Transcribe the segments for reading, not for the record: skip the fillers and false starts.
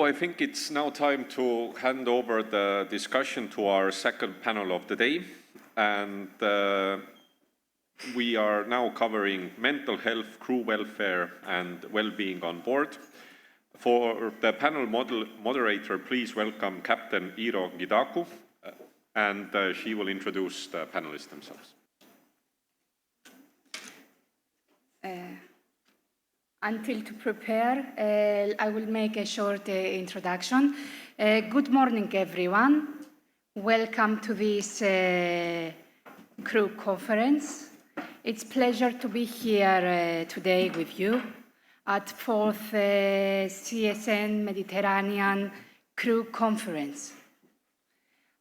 I think it's now time to hand over the discussion to our second panel of the day. And we are now covering mental health, crew welfare, and well-being on board. For the panel moderator, please welcome Captain Gidakou, and she will introduce the panelists themselves. Until to prepare, I will make a short introduction. Good morning, everyone. Welcome to this crew conference. It's a pleasure to be here today with you at 4th CSN Mediterranean Crew Conference.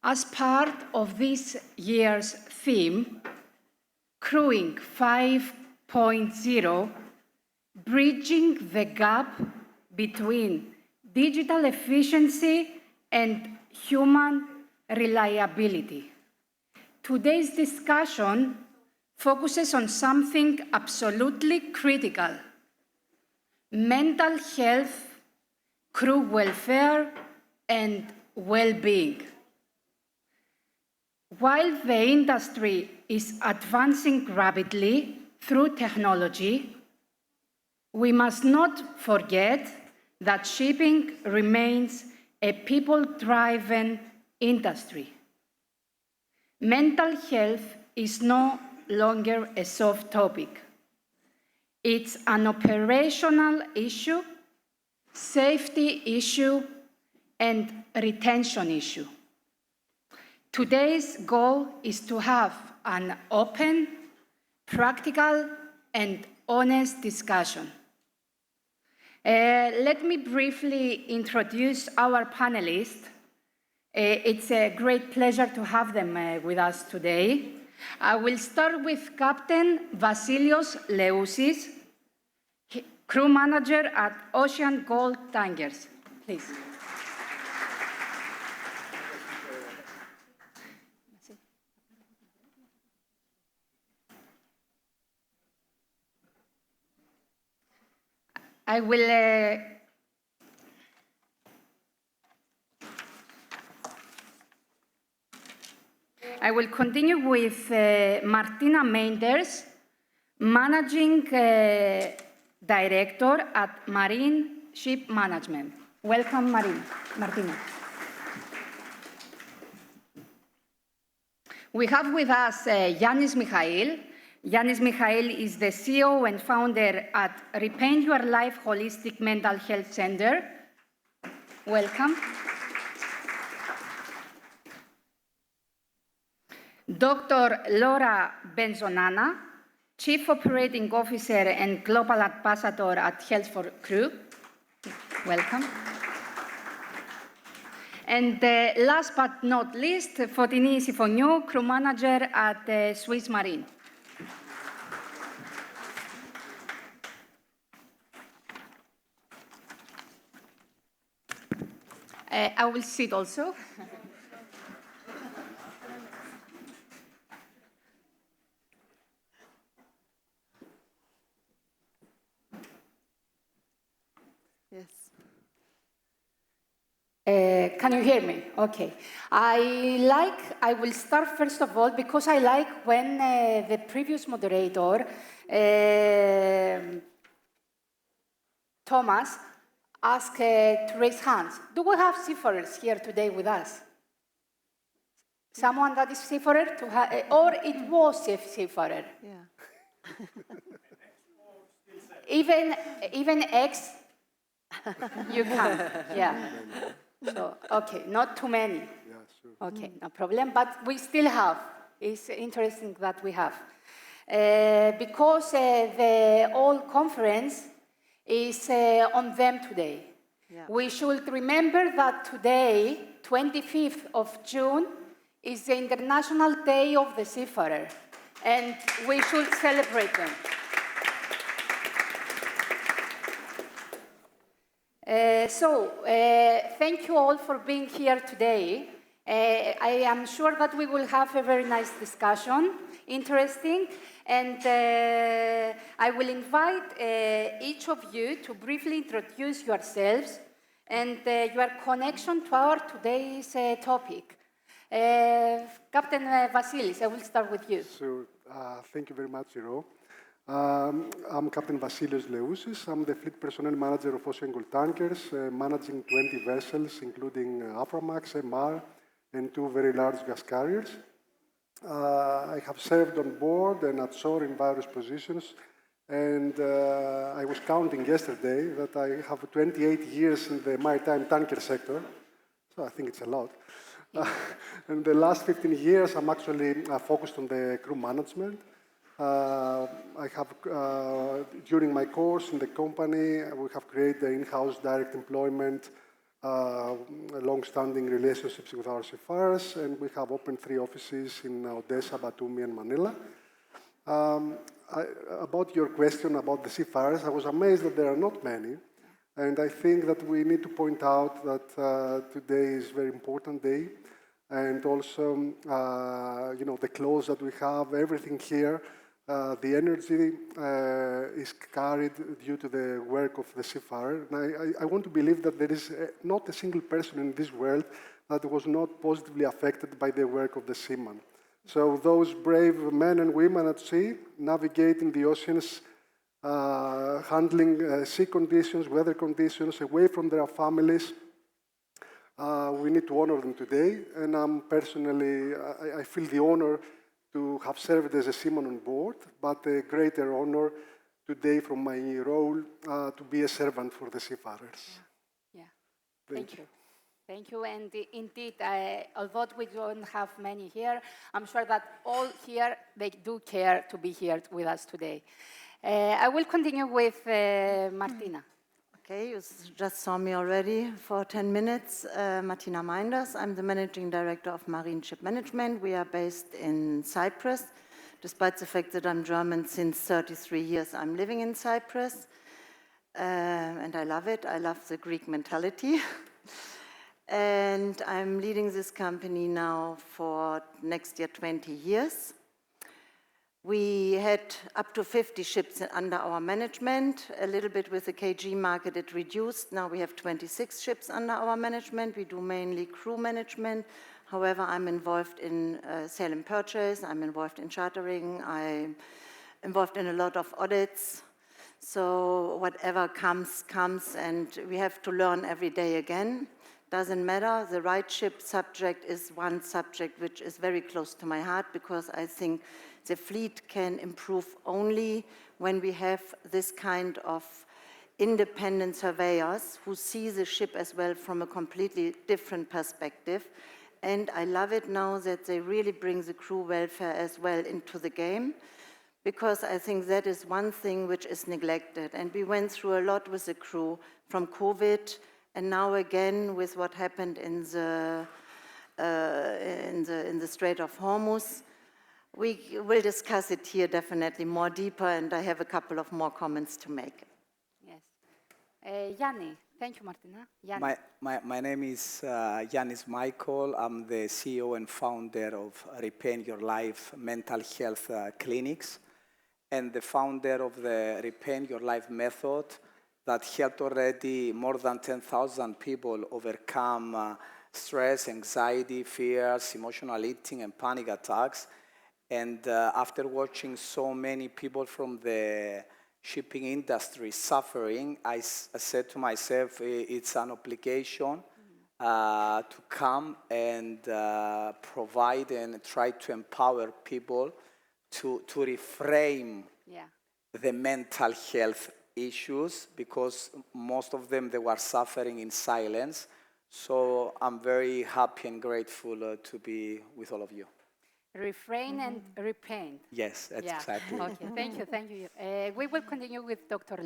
As part of this year's theme, Crewing 5.0, bridging the gap between digital efficiency and human reliability. Today's discussion focuses on something absolutely critical: mental health, crew welfare, and well-being. While the industry is advancing rapidly through technology, we must not forget that shipping remains a people-driven industry. Mental health is no longer a soft topic. It's an operational issue, safety issue, and retention issue. Today's goal is to have an open, practical, and honest discussion. Let me briefly introduce our panelists. It's a great pleasure to have them with us today. I will start with Captain Vassilios Leoussis, crew manager at Oceangold tankers. Please. I will continue with Martina Meinders, Managing Director at Marin Shipmanagement. Welcome, Martina. We have with us Yiannis. Yiannis is the CEO and founder at Repaint Your Life Holistic Mental Health Center. Welcome. Dr. Laura Benzonana, Chief Operating Officer and Global Ambassador at Health for Crew. Welcome. And last but not least, Foteini Sifoniou, Crew Manager at Swiss Marine. I will sit also. Yes. Can you hear me? Okay. I will start first of all because I like when the previous moderator, Thomas, asked to raise hands. Do we have seafarers here today with us? Someone that is seafarer? Or it was a seafarer? Yeah. Even ex? You can, yeah. So, okay, not too many. Yeah, sure. Okay, no problem, but we still have. It's interesting that we have. Because the whole conference is on them today. Yeah. We should remember that today, 25th of June, is the International Day of the Seafarer, and we should celebrate them. Thank you all for being here today. I am sure that we will have a very nice discussion, interesting, and I will invite each of you to briefly introduce yourselves and your connection to our today's topic. Captain Vassilios, I will start with you. So, thank you very much, Iro. I'm Captain Vassilios Leoussis. I'm the Fleet Personnel Manager of Oceangold Tankers, managing 20 vessels, including Aframax, MR, and 2 very large gas carriers. I have served on board and at shore in various positions, and I was counting yesterday that I have 28 years in the maritime tanker sector, so I think it's a lot. In the last 15 years, I'm actually focused on the crew management. I have, during my course in the company, we have created the in-house direct employment, long-standing relationships with our seafarers, and we have opened 3 offices in Odessa, Batumi, and Manila. About your question about the seafarers, I was amazed that there are not many. And I think that we need to point out that today is a very important day. And also, you know, the clothes that we have, everything here, the energy is carried due to the work of the seafarer. And I want to believe that there is not a single person in this world that was not positively affected by the work of the seaman. So those brave men and women at sea, navigating the oceans, handling sea conditions, weather conditions, away from their families, we need to honor them today. And I'm personally, I feel the honor to have served as a seaman on board, but a greater honor today from my role to be a servant for the seafarers. Yeah. Thank you. Thank you. And indeed, although we don't have many here, I'm sure that all here, they do care to be here with us today. I will continue with Martina. Okay, you just saw me already for 10 minutes. Martina Meinders, I'm the Managing Director of Marin Shipmanagement. We are based in Cyprus. Despite the fact that I'm German, since 33 years I'm living in Cyprus. And I love it. I love the Greek mentality. And I'm leading this company now for next year 20 years. We had up to 50 ships under our management. A little bit with the KG market, it reduced. Now we have 26 ships under our management. We do mainly crew management. However, I'm involved in sale and purchase. I'm involved in chartering. I'm involved in a lot of audits. So whatever comes, comes, and we have to learn every day again. Doesn't matter. The right ship subject is one subject which is very close to my heart, because I think the fleet can improve only when we have this kind of independent surveyors who see the ship as well from a completely different perspective. And I love it now that they really bring the crew welfare as well into the game, because I think that is one thing which is neglected. And we went through a lot with the crew from COVID, and now again with what happened in the Strait of Hormuz. We will discuss it here definitely more deeper, and I have a couple of more comments to make. Yes. Yiannis. Thank you, Martina. Yiannis. My name is Yiannis Michael. I'm the CEO and founder of Repaint Your Life mental health clinics, and the founder of the Repaint Your Life method that helped already more than 10,000 people overcome stress, anxiety, fears, emotional eating, and panic attacks. And after watching so many people from the shipping industry suffering, I said to myself, it's an obligation to come and provide and try to empower people to reframe the mental health issues, because most of them, they were suffering in silence. So I'm very happy and grateful to be with all of you. Refrain and repaint. Yes, that's exactly. Okay, thank you. We will continue with Dr.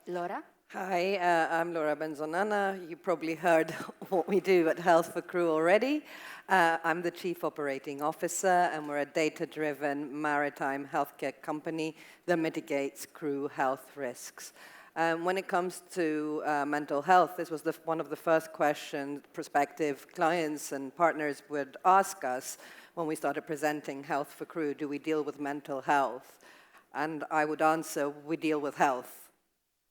Laura. Hi, I'm Laura Benzonana. You probably heard what we do at Health for Crew already. I'm the Chief Operating Officer, and we're a data-driven maritime healthcare company that mitigates crew health risks. When it comes to mental health, this was one of the first questions prospective clients and partners would ask us when we started presenting Health for Crew. Do we deal with mental health? And I would answer, we deal with health.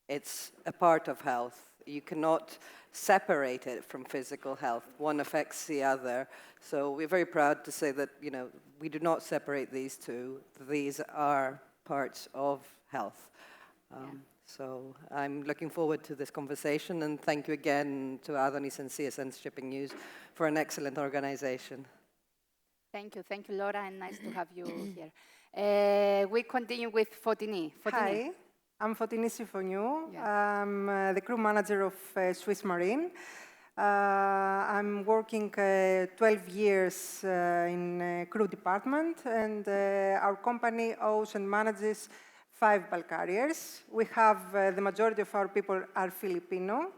It's a part of health. you cannot separate it from physical health. One affects the other. So we're very proud to say that, we do not separate these two. These are parts of health. So I'm looking forward to this conversation, and thank you again to Adonis and CSN Shipping News for an excellent organization. Thank you, Laura, and nice to have you here. We continue with Foteini. Hi, I'm Foteini Sifoniou. Yeah. I'm the crew manager of Swiss Marine. I'm working 12 years in crew department, and our company owns and manages 5 bulk carriers. We have the majority of our people are Filipino.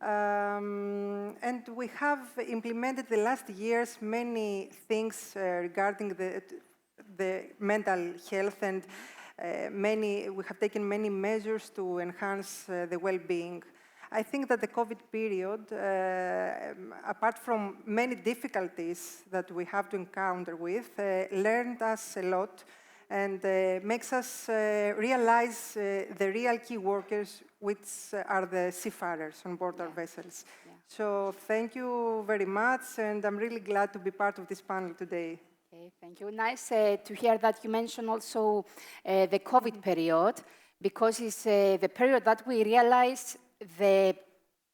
And we have implemented the last years many things regarding the mental health, and we have taken many measures to enhance the well-being. I think that the COVID period, apart from many difficulties that we have to encounter with, learned us a lot and makes us realize the real key workers, which are the seafarers on board our vessels. Yeah. So thank you very much, and I'm really glad to be part of this panel today. Okay, thank you. Nice to hear that you mentioned also the COVID period, because it's the period that we realize the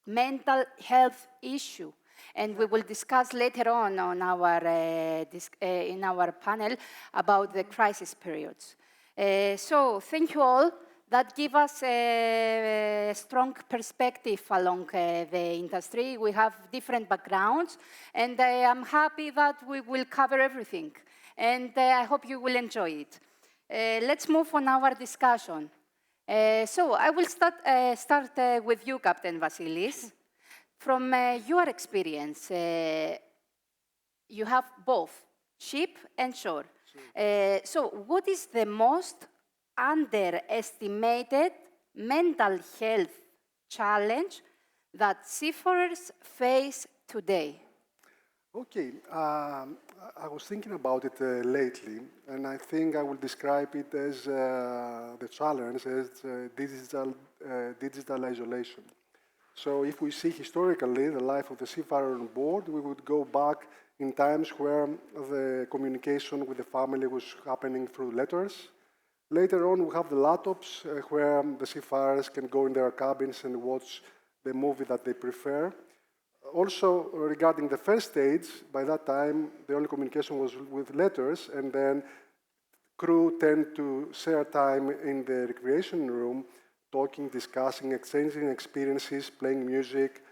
mental health issue. And we will discuss later on our, in our panel about the crisis periods. So thank you all. That gives us a strong perspective along the industry. We have different backgrounds, and I'm happy that we will cover everything. And I hope you will enjoy it. Let's move on our discussion. So I will start with you, Captain Vassilios. From your experience, you have both ship and shore. So what is the most underestimated mental health challenge that seafarers face today? Okay, I was thinking about it lately, and I think I will describe it as the challenge as digital isolation. So if we see historically the life of the seafarer on board, we would go back in times where the communication with the family was happening through letters. Later on, we have the laptops where the seafarers can go in their cabins and watch the movie that they prefer. Also, regarding the first stage, by that time, the only communication was with letters, and then crew tend to share time in the recreation room, talking, discussing, exchanging experiences, playing music,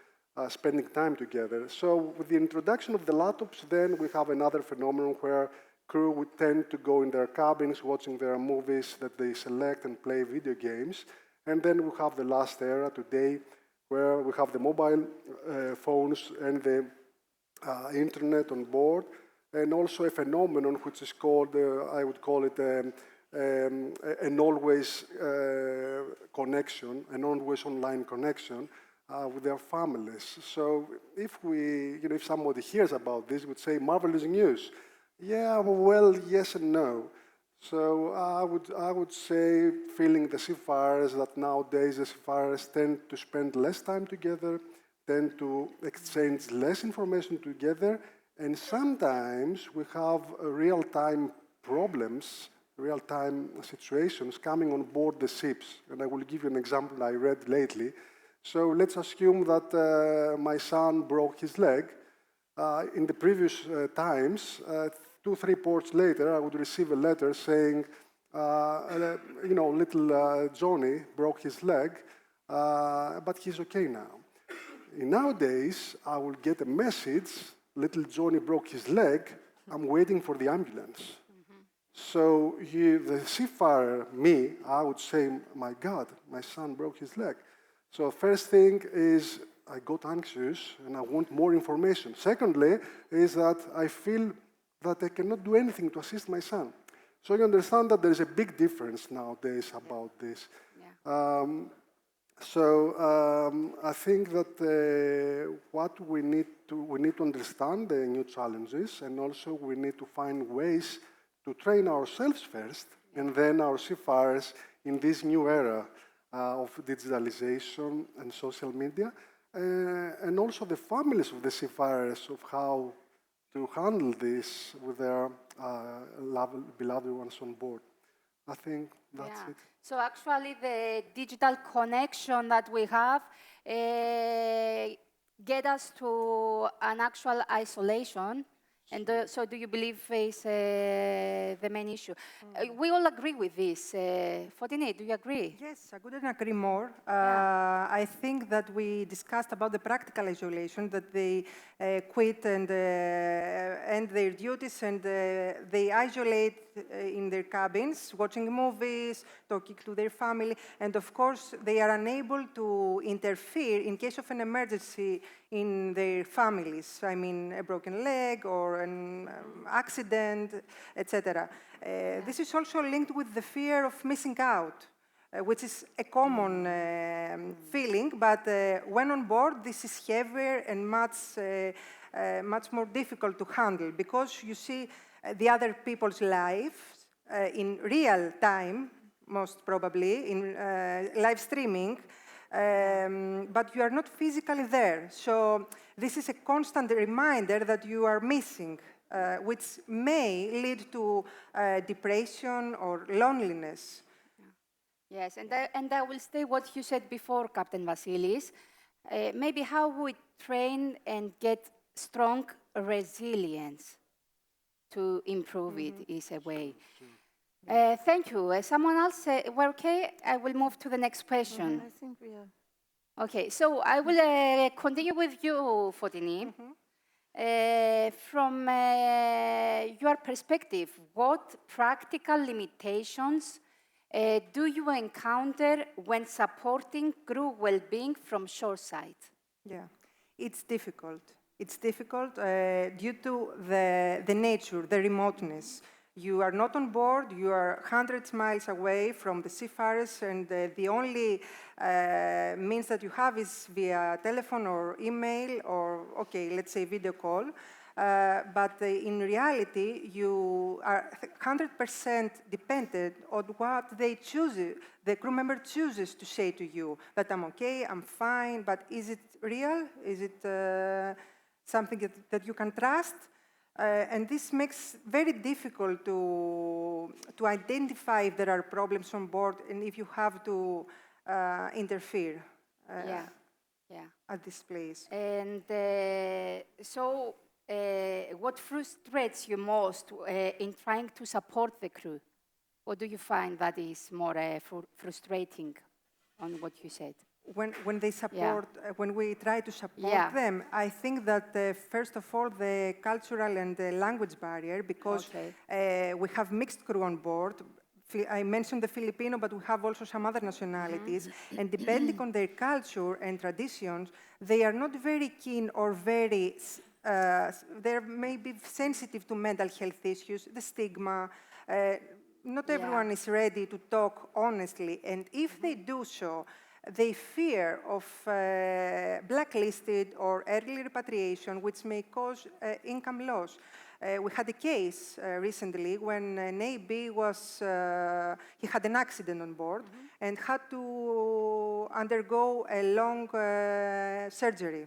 spending time together. So with the introduction of the laptops, then we have another phenomenon where crew would tend to go in their cabins, watching their movies that they select and play video games. And then we have the last era today, where we have the mobile phones and the internet on board, and also a phenomenon which is called, I would call it an always connection, an always online connection with their families. So if if somebody hears about this, would say, marvelous news. Yeah, well, yes and no. So I would say, feeling the seafarers, that nowadays the seafarers tend to spend less time together, tend to exchange less information together, and sometimes we have real-time problems, real-time situations coming on board the ships. And I will give you an example I read lately. So let's assume that my son broke his leg. In the previous times, 2-3 ports later, I would receive a letter saying, little Johnny broke his leg, but he's okay now. Nowadays, I will get a message, little Johnny broke his leg, I'm waiting for the ambulance. Mm-hmm. So the seafarer, me, I would say, my God, my son broke his leg. So first thing is, I got anxious and I want more information. Secondly, is that I feel that I cannot do anything to assist my son. So you understand that there is a big difference nowadays about this. Yeah. I think that what we need to understand the new challenges, and also we need to find ways to train ourselves first, and then our seafarers in this new era. of digitalization and social media, and also the families of the seafarers of how to handle this with their beloved ones on board. I think that's it. So actually the digital connection that we have get us to an actual isolation. And so do you believe is the main issue? We all agree with this. Foteini, do you agree? Yes, I couldn't agree more. I think that we discussed about the practical isolation, that they quit and end their duties and they isolate in their cabins, watching movies, talking to their family, and of course they are unable to interfere in case of an emergency in their families. I mean, a broken leg or an accident, etc. This is also linked with the fear of missing out, which is a common feeling, but when on board, this is heavier and much more difficult to handle because you see the other people's lives in real time, most probably, in live streaming, but you are not physically there. So this is a constant reminder that you are missing, which may lead to depression or loneliness. Yes, and I will say what you said before, Captain Vassilios. Maybe how we train and get strong resilience to improve it is a way. Thank you. Someone else? We're okay? I will move to the next question. I think we are. Okay, so I will continue with you, Foteini. From your perspective, what practical limitations do you encounter when supporting crew well-being from shoreside? Yeah, it's difficult. It's difficult due to the nature, the remoteness. You are not on board, you are hundreds of miles away from the seafarers, and the only means that you have is via telephone or email or, okay, let's say video call. But in reality, you are 100% dependent on what they choose, the crew member chooses to say to you, that I'm okay, I'm fine, but is it real? Is it something that you can trust? And this makes very difficult to identify if there are problems on board and if you have to interfere at this place. And so what frustrates you most in trying to support the crew? What do you find that is more frustrating on what you said? When they support, when we try to support them, I think that first of all the cultural and the language barrier, because we have mixed crew on board. I mentioned the Filipino, but we have also some other nationalities, and depending on their culture and traditions, they are not very keen or very. They're maybe sensitive to mental health issues, the stigma. Not everyone is ready to talk honestly, and if they do so, they fear of blacklisted or early repatriation, which may cause income loss. We had a case recently when an AB was, he had an accident on board and had to undergo a long surgery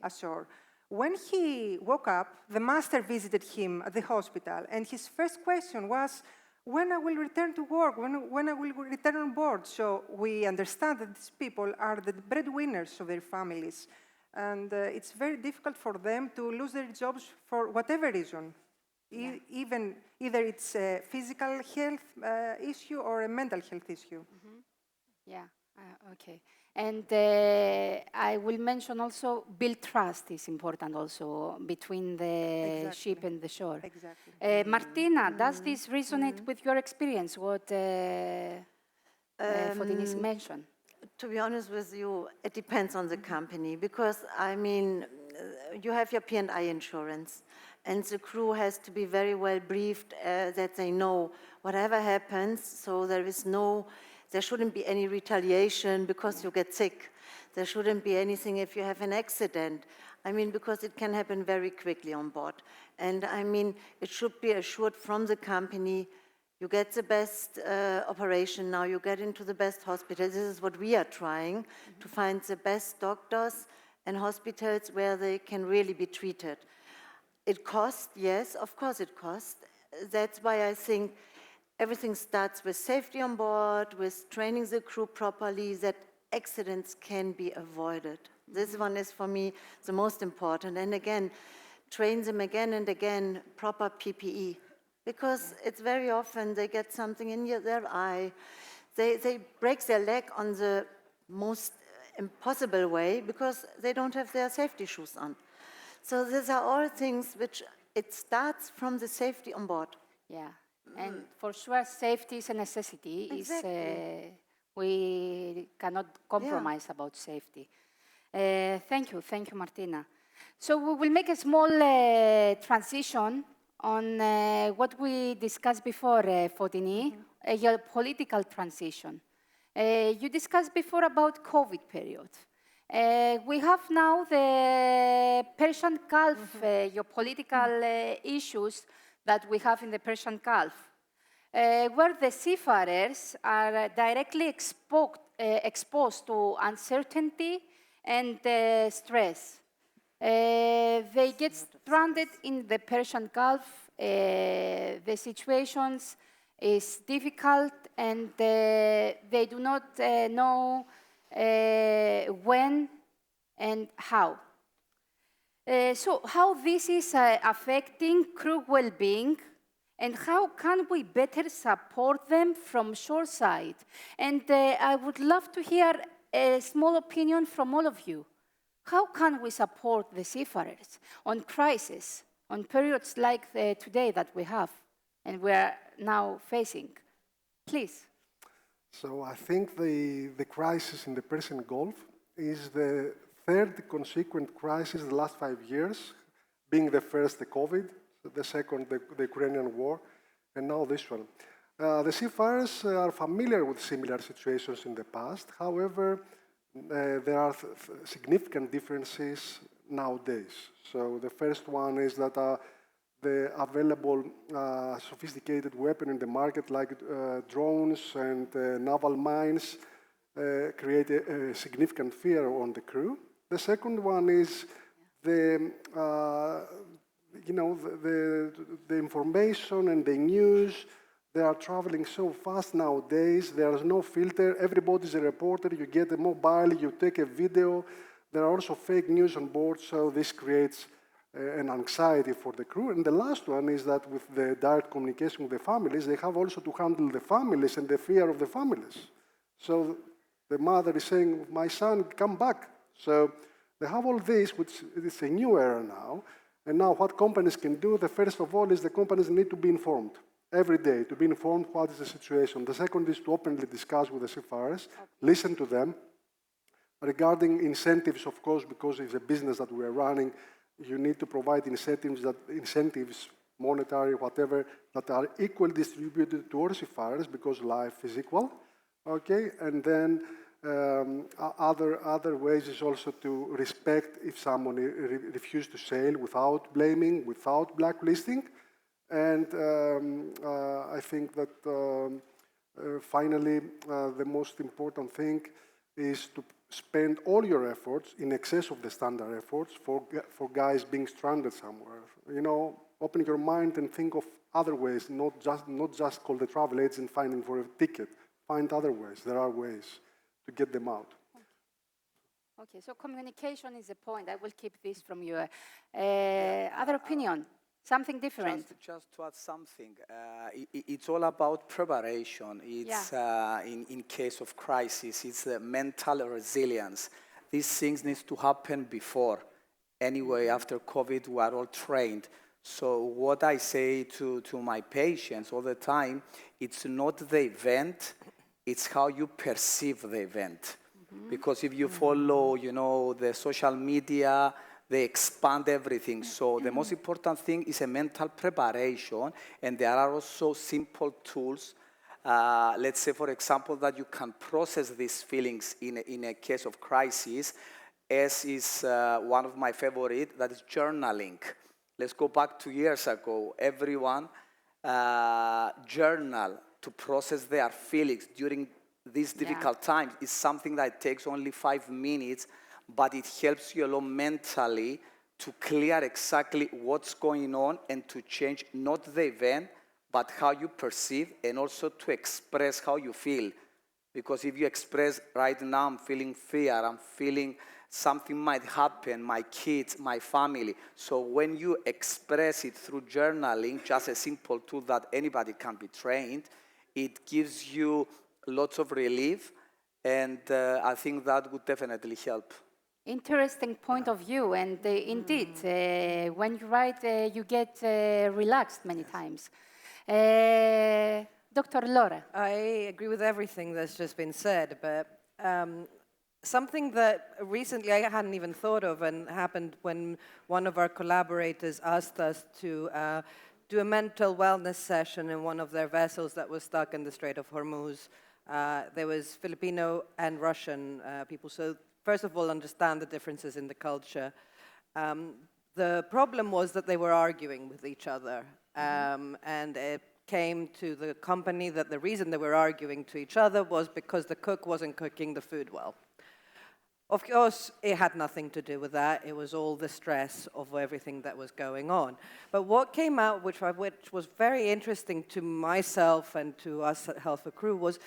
ashore. When he woke up, the master visited him at the hospital, and his first question was, when I will return to work, when I will return on board. So we understand that these people are the breadwinners of their families. And it's very difficult for them to lose their jobs for whatever reason. Either it's a physical health issue or a mental health issue. Okay. And I will mention also build trust is important also between the ship and the shore. Exactly. Martina, does this resonate with your experience, what Foteini mentioned? To be honest with you, it depends on the company because, I mean, you have your P&I insurance and the crew has to be very well briefed that they know whatever happens, so there shouldn't be any retaliation because you get sick. There shouldn't be anything if you have an accident. I mean, because it can happen very quickly on board. And I mean, it should be assured from the company, You get the best operation now, you get into the best hospital. This is what we are trying, to find the best doctors and hospitals where they can really be treated. It costs, yes, of course it costs. That's why I think everything starts with safety on board, with training the crew properly, that accidents can be avoided. This one is for me the most important. And again, train them again and again, proper PPE. Because it's very often they get something in their eye, they break their leg on the most impossible way because they don't have their safety shoes on. So these are all things which it starts from the safety on board. Yeah, and for sure safety is a necessity. Exactly. We cannot compromise about safety. Thank you, Martina. So we will make a small transition on what we discussed before, Foteini, your political transition. You discussed before about COVID period. We have now the Persian Gulf, your political issues that we have in the Persian Gulf, where the seafarers are directly exposed to uncertainty and stress. They get stranded in the Persian Gulf. The situations is difficult, and they do not know when and how. So how this is affecting crew well-being, and how can we better support them from shoreside? And I would love to hear a small opinion from all of you. How can we support the seafarers on crisis, on periods like today that we have and we are now facing? Please. So I think the crisis in the Persian Gulf is the third consequent crisis in the last 5 years, being the first the COVID, the second the Ukrainian war, and now this one. The seafarers are familiar with similar situations in the past. However, there are significant differences nowadays. So the first one is that the available sophisticated weapon in the market, like drones and naval mines, create a significant fear on the crew. The second one is the information and the news. They are traveling so fast nowadays. There is no filter. Everybody's a reporter. You get a mobile, you take a video. There are also fake news on board, so this creates an anxiety for the crew. And the last one is that with the direct communication with the families, they have also to handle the families and the fear of the families. So the mother is saying, my son, come back. So they have all this, which is a new era now. And now what companies can do, the first of all is the companies need to be informed every day, to be informed what is the situation. The second is to openly discuss with the seafarers, listen to them. Regarding incentives, of course, because it's a business that we are running, you need to provide incentives, monetary, whatever, that are equally distributed to all seafarers because life is equal. Okay, and then other ways is also to respect if someone refuses to sail without blaming, without blacklisting. And I think that finally, the most important thing is to spend all your efforts in excess of the standard efforts for guys being stranded somewhere. You know, open your mind and think of other ways, not just call the travel agent finding for a ticket. Find other ways. There are ways to get them out. Okay, so communication is a point. I will keep this from you. Other opinion? Something different. Just to add something, it's all about preparation. It's in case of crisis, it's mental resilience. These things need to happen before. Anyway, after COVID, we are all trained. So what I say to my patients all the time, it's not the event, it's how you perceive the event. Because if you follow, the social media, they expand everything. So the most important thing is a mental preparation, and there are also simple tools. Let's say, for example, that you can process these feelings in a case of crisis, as is one of my favorite, that is journaling. Let's go back 2 years ago. Everyone journal to process their feelings during these difficult times is something that takes only 5 minutes, but it helps you a lot mentally to clear exactly what's going on and to change not the event, but how you perceive, and also to express how you feel. Because if you express, right now I'm feeling fear, I'm feeling something might happen, my kids, my family. So when you express it through journaling, just a simple tool that anybody can be trained, it gives you lots of relief, and I think that would definitely help. Interesting point of view, and indeed, when you write, you get relaxed many times. Dr. Laura. I agree with everything that's just been said, but something that recently I hadn't even thought of and happened when one of our collaborators asked us to do a mental wellness session in one of their vessels that was stuck in the Strait of Hormuz. There was Filipino and Russian people, so first of all, understand the differences in the culture. The problem was that they were arguing with each other, and it came to the company that the reason they were arguing to each other was because the cook wasn't cooking the food well. Of course, it had nothing to do with that. It was all the stress of everything that was going on. But what came out, which was very interesting to myself and to us at Health for Crew, was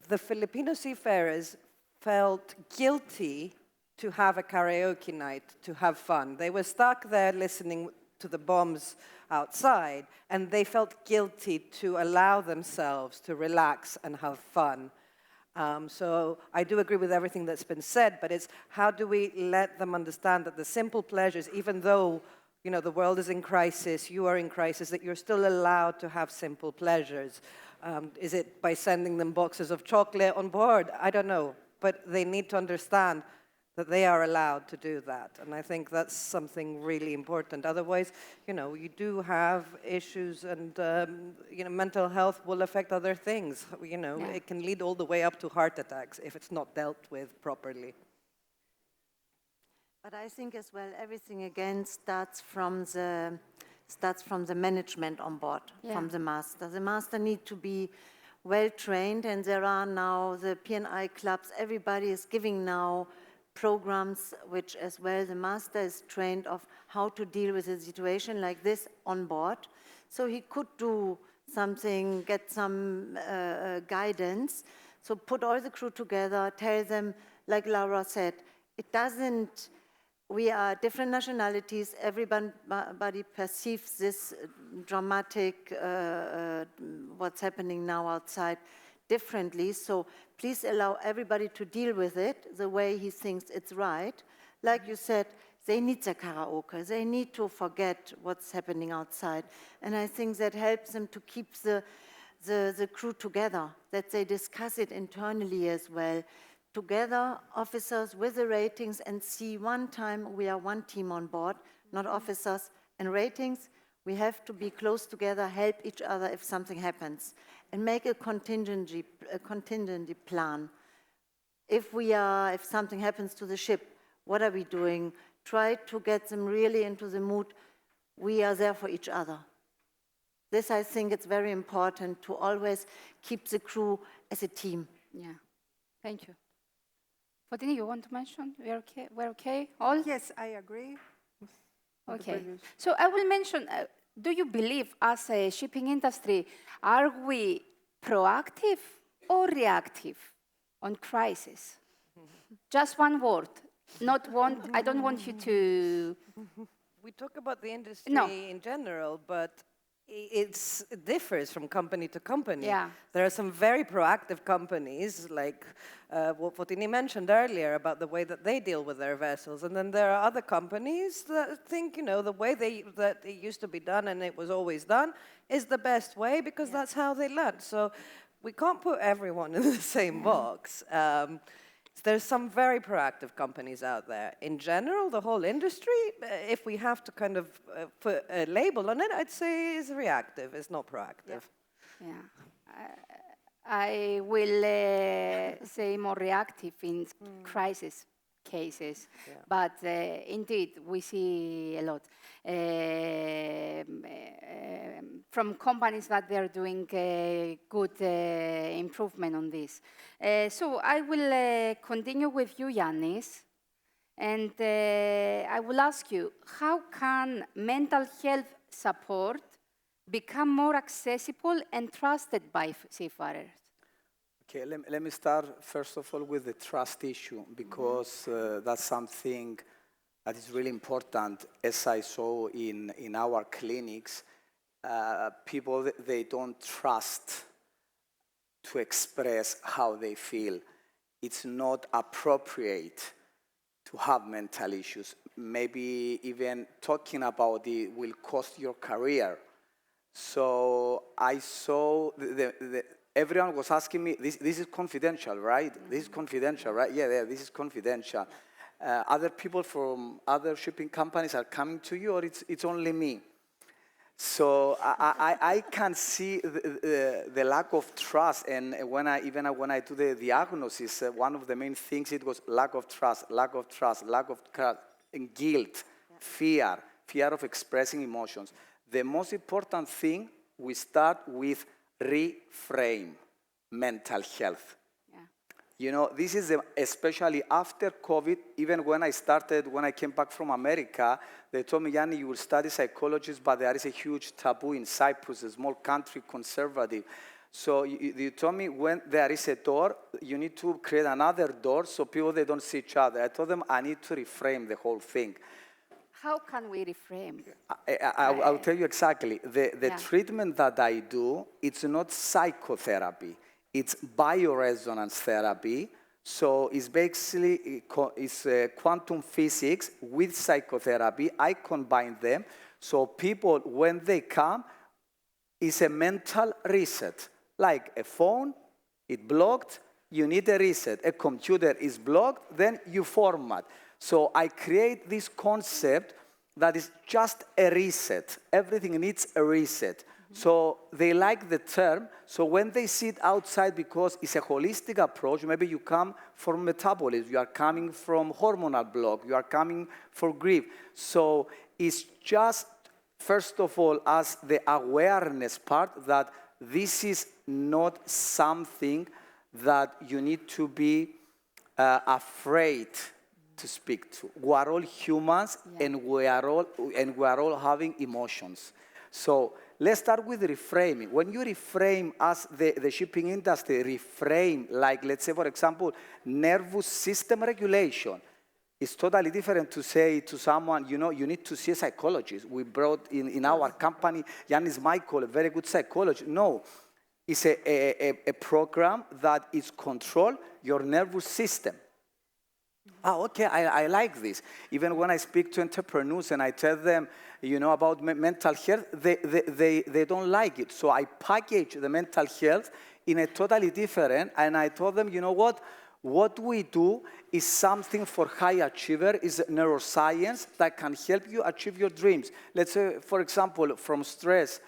the Filipino seafarers felt guilty to have a karaoke night, to have fun. They were stuck there listening to the bombs outside, and they felt guilty to allow themselves to relax and have fun. So I do agree with everything that's been said, but it's how do we let them understand that the simple pleasures, even though the world is in crisis, you are in crisis, that you're still allowed to have simple pleasures. Is it by sending them boxes of chocolate on board? I don't know, but they need to understand that they are allowed to do that. And I think that's something really important. Otherwise, you do have issues, and mental health will affect other things. It can lead all the way up to heart attacks if it's not dealt with properly. But I think as well, everything again starts from the management on board, from the master. The master needs to be well trained, and there are now the P&I clubs. Everybody is giving now programs which as well the master is trained of how to deal with a situation like this on board. So he could do something, get some guidance. So put all the crew together, tell them, like Laura said, we are different nationalities, everybody perceives this dramatic, what's happening now outside, differently, so please allow everybody to deal with it the way he thinks it's right. Like you said, they need the karaoke, they need to forget what's happening outside. And I think that helps them to keep the crew together, that they discuss it internally as well. Together, officers with the ratings, and see one time we are one team on board, not officers and ratings. We have to be close together, help each other if something happens, and make a contingency plan. If something happens to the ship, what are we doing? Try to get them really into the mood. We are there for each other. This, I think, it's very important to always keep the crew as a team. Yeah, thank you. Foteini, you want to mention? We're okay? All? Yes, I agree. Okay. So I will mention, do you believe as a shipping industry, are we proactive or reactive on crisis? Just one word. I don't want you to... We talk about the industry in general, but it differs from company to company. Yeah. There are some very proactive companies, like what Foteini mentioned earlier about the way that they deal with their vessels. And then there are other companies that think, the way that it used to be done and it was always done is the best way because that's how they learned. So we can't put everyone in the same box. There's some very proactive companies out there. In general, the whole industry, if we have to kind of put a label on it, I'd say is reactive, it's not proactive. Yeah. I will say more reactive in crisis. cases. But indeed, we see a lot from companies that they're doing good improvement on this. So I will continue with you, Yiannis, and I will ask you, how can mental health support become more accessible and trusted by seafarers? Okay, let me start first of all with the trust issue, because that's something that is really important. As I saw in our clinics, people, they don't trust to express how they feel. It's not appropriate to have mental issues. Maybe even talking about it will cost your career. So I saw everyone was asking me, this is confidential, right? This is confidential, right? Yeah, this is confidential. Other people from other shipping companies are coming to you, or it's only me? So I can see the lack of trust, and when I do the diagnosis, one of the main things, it was lack of trust, and guilt, fear of expressing emotions. The most important thing, we start with reframe mental health. Yeah. You know, this is especially after COVID. Even when I came back from America, they told me, Yiannis, you will study psychologist, but there is a huge taboo in Cyprus, a small country, conservative. So you told me, when there is a door, you need to create another door so people, they don't see each other. I told them, I need to reframe the whole thing. How can we reframe? I'll tell you exactly. The treatment that I do, it's not psychotherapy. It's bioresonance therapy. So it's basically quantum physics with psychotherapy. I combine them. So people, when they come, it's a mental reset. Like a phone, it blocked, you need a reset. A computer is blocked, then you format. So I create this concept that is just a reset. Everything needs a reset. Mm-hmm. So they like the term. So when they sit outside, because it's a holistic approach, maybe you come from metabolism, you are coming from hormonal block, you are coming for grief. So it's just, first of all, as the awareness part, that this is not something that you need to be afraid to speak to. We are all humans, and we are all having emotions. So let's start with reframing. When you reframe, as the shipping industry reframe, like let's say, for example, nervous system regulation, it's totally different to say to someone, you know, you need to see a psychologist. We brought in our company, Yiannis Michael, a very good psychologist. No, it's a program that is control your nervous system. Okay, I like this. Even when I speak to entrepreneurs and I tell them, you know, about mental health, they don't like it. So I package the mental health in a totally different, and I told them, you know what we do is something for high achiever, is neuroscience that can help you achieve your dreams. Let's say, for example, from stress,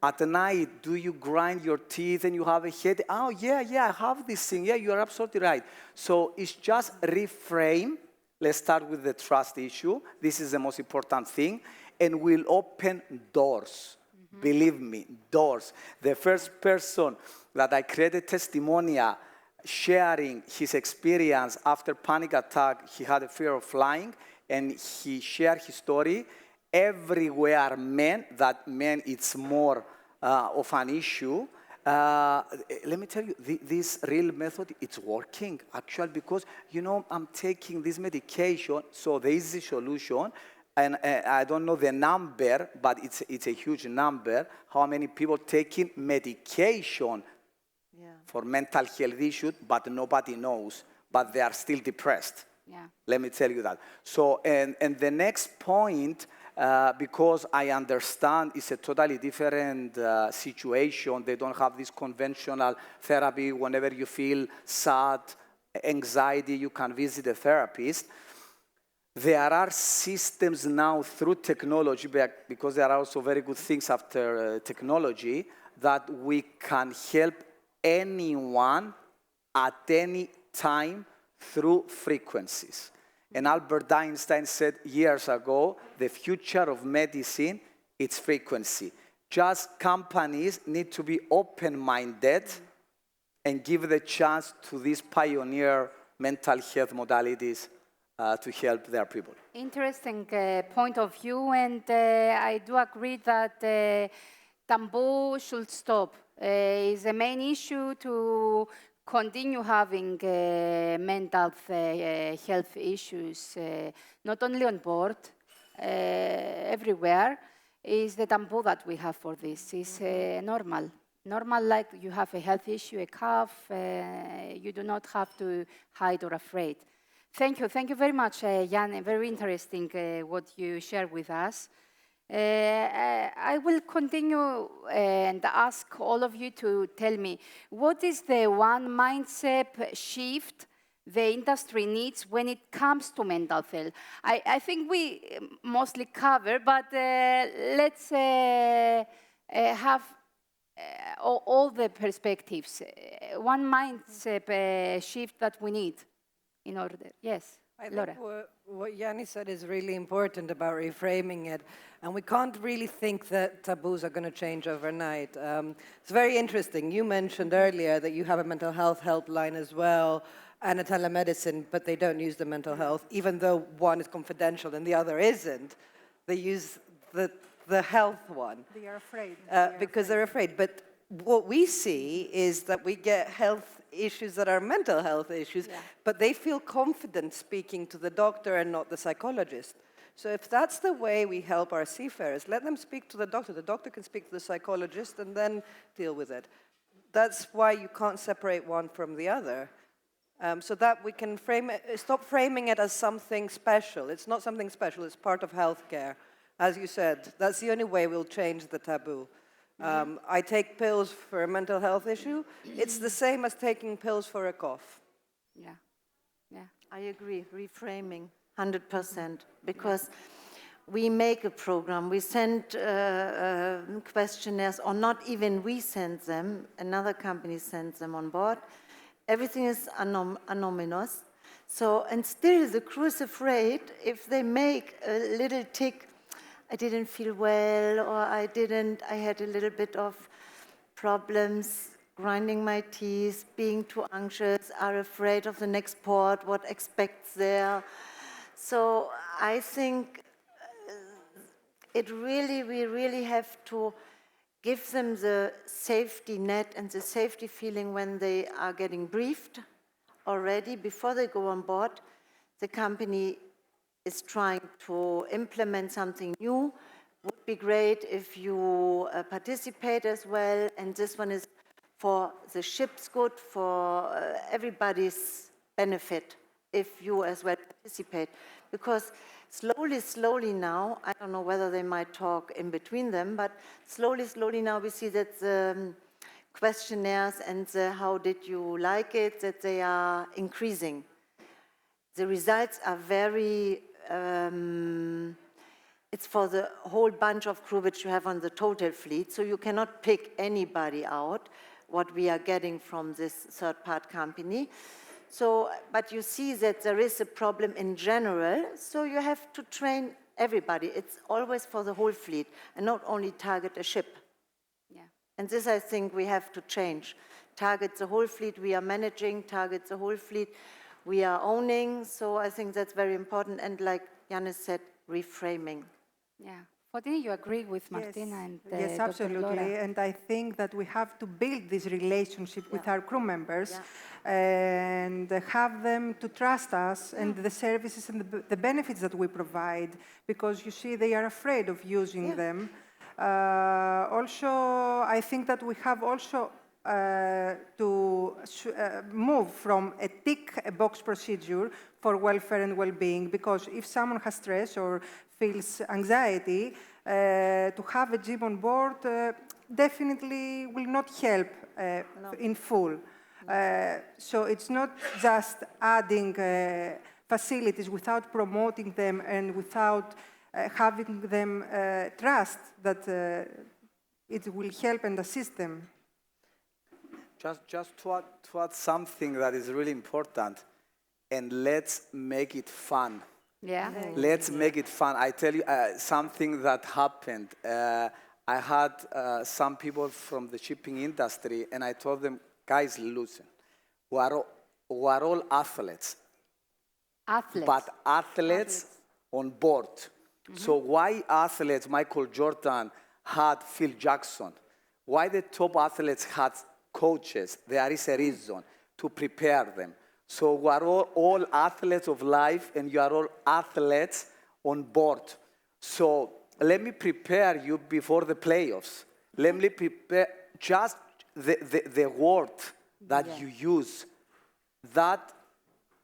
at night, do you grind your teeth and you have a headache? Oh, yeah, I have this thing. Yeah, you're absolutely right. So it's just reframe. Let's start with the trust issue. This is the most important thing. And we'll open doors. Mm-hmm. Believe me, doors. The first person that I created testimonial sharing his experience after panic attack, he had a fear of flying, and he shared his story. Everywhere that it's more of an issue. Let me tell you, this real method, it's working, actually, because, you know, I'm taking this medication, so there is a solution, and I don't know the number, but it's a huge number, how many people taking medication for mental health issues, but nobody knows, but they are still depressed. Yeah. Let me tell you that. So, and the next point, because I understand it's a totally different situation. They don't have this conventional therapy. Whenever you feel sad, anxiety, you can visit a therapist. There are systems now through technology, because there are also very good things after technology, that we can help anyone at any time through frequencies. And Albert Einstein said years ago, the future of medicine, it's frequency. Just companies need to be open-minded and give the chance to these pioneer mental health modalities to help their people. Interesting point of view, and I do agree that taboo should stop. It's a main issue to continue having mental health issues, not only on board, everywhere. Is the taboo that we have for this. It's normal. Normal, like you have a health issue, a cough, you do not have to hide or afraid. Thank you very much, Jan. Very interesting what you share with us. I will continue and ask all of you to tell me, what is the one mindset shift the industry needs when it comes to mental health? I think we mostly cover, but let's have all the perspectives. One mindset shift that we need in order. Yes, Laura. I think what Yiannis said is really important about reframing it. And we can't really think that taboos are going to change overnight. It's very interesting. You mentioned earlier that you have a mental health helpline as well and a telemedicine, but they don't use the mental health, even though one is confidential and the other isn't. They use the health one. They are afraid. Because they're afraid. But what we see is that we get health issues that are mental health issues, but they feel confident speaking to the doctor and not the psychologist. So if that's the way we help our seafarers, let them speak to the doctor. The doctor can speak to the psychologist and then deal with it. That's why you can't separate one from the other. So that we can stop framing it as something special. It's not something special, it's part of healthcare. As you said, that's the only way we'll change the taboo. I take pills for a mental health issue. It's the same as taking pills for a cough. Yeah. I agree, reframing, 100%, because we make a program, we send questionnaires, or not even we send them, another company sends them on board. Everything is anonymous. So, and still the crew is afraid if they make a little tick, I didn't feel well, or I had a little bit of problems grinding my teeth, being too anxious, are afraid of the next port, what expects there. So I think we really have to give them the safety net and the safety feeling when they are getting briefed already before they go on board. The company is trying to implement something new. Would be great if you participate as well. And this one is for the ship's good, for everybody's benefit, if you as well participate. Because slowly now, I don't know whether they might talk in between them, but slowly now we see that the questionnaires and the how did you like it, that they are increasing. The results are very, it's for the whole bunch of crew which you have on the total fleet, so you cannot pick anybody out, what we are getting from this third-party company. So, but you see that there is a problem in general, so you have to train everybody. It's always for the whole fleet, and not only target a ship. Yeah. And this, I think, we have to change. Target the whole fleet we are managing, target the whole fleet we are owning, so I think that's very important, and like Yiannis said, reframing. Yeah. Foteini, you agree with Martina and Yes, Dr. absolutely. Laura? And I think that we have to build this relationship with our crew members and have them to trust us and the services and the benefits that we provide, because you see, they are afraid of using them. Also, I think that we have also to move from a tick-a-box procedure for welfare and well-being, because if someone has stress or feels anxiety, to have a gym on board definitely will not help in full. So it's not just adding facilities without promoting them and without having them trust that it will help and assist them. Just to add something that is really important, and let's make it fun. Yeah. Let's make it fun. I tell you something that happened. I had some people from the shipping industry, and I told them, guys, listen, we are all athletes. Athletes. But athletes on board. So why athletes, Michael Jordan had Phil Jackson? Why the top athletes had coaches? There is a reason to prepare them. So we are all athletes of life, and you are all athletes on board. So let me prepare you before the playoffs. Let me prepare just the word that you use. That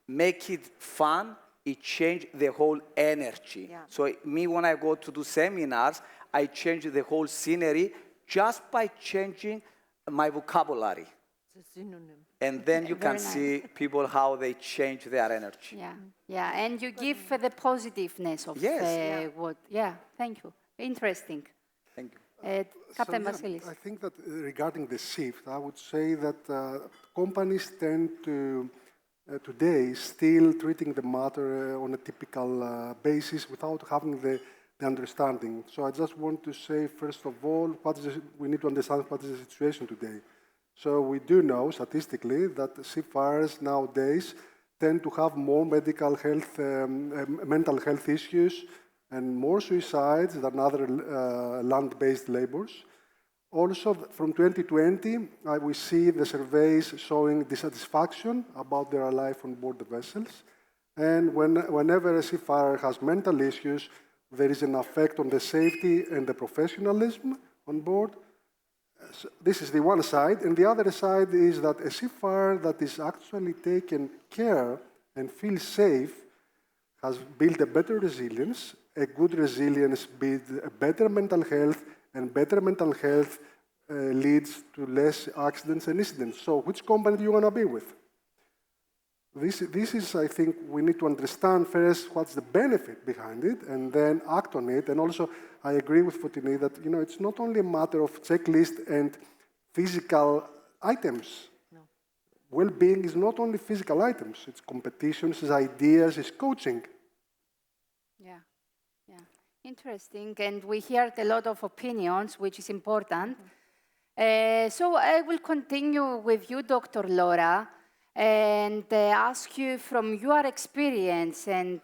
make it fun, it change the whole energy. Yeah. So me, when I go to do seminars, I change the whole scenery just by changing my vocabulary. It's a synonym. And then you can Very nice. see people how they change their energy. Yeah, yeah, and you give the positiveness of Yes. what. Yeah, thank you. Interesting. Thank you. Captain So, Vassilios. I think that regarding the shift, I would say that companies tend to today still treating the matter on a typical basis without having the understanding. So I just want to say, first of all, we need to understand what is the situation today. So we do know statistically that seafarers nowadays tend to have more mental health issues and more suicides than other land-based laborers. Also, from 2020, we see the surveys showing dissatisfaction about their life on board the vessels. And whenever a seafarer has mental issues, there is an effect on the safety and the professionalism on board. So this is the one side. And the other side is that a seafarer that is actually taken care and feels safe has built a better resilience. A good resilience builds a better mental health, and better mental health leads to less accidents and incidents. So which company do you want to be with? This is, I think, we need to understand first what's the benefit behind it and then act on it. And also, I agree with Foteini that, it's not only a matter of checklist and physical items. No. Well-being is not only physical items. It's competitions, it's ideas, it's coaching. Yeah, yeah, interesting. And we heard a lot of opinions, which is important. So I will continue with you, Dr. Laura, and ask you from your experience and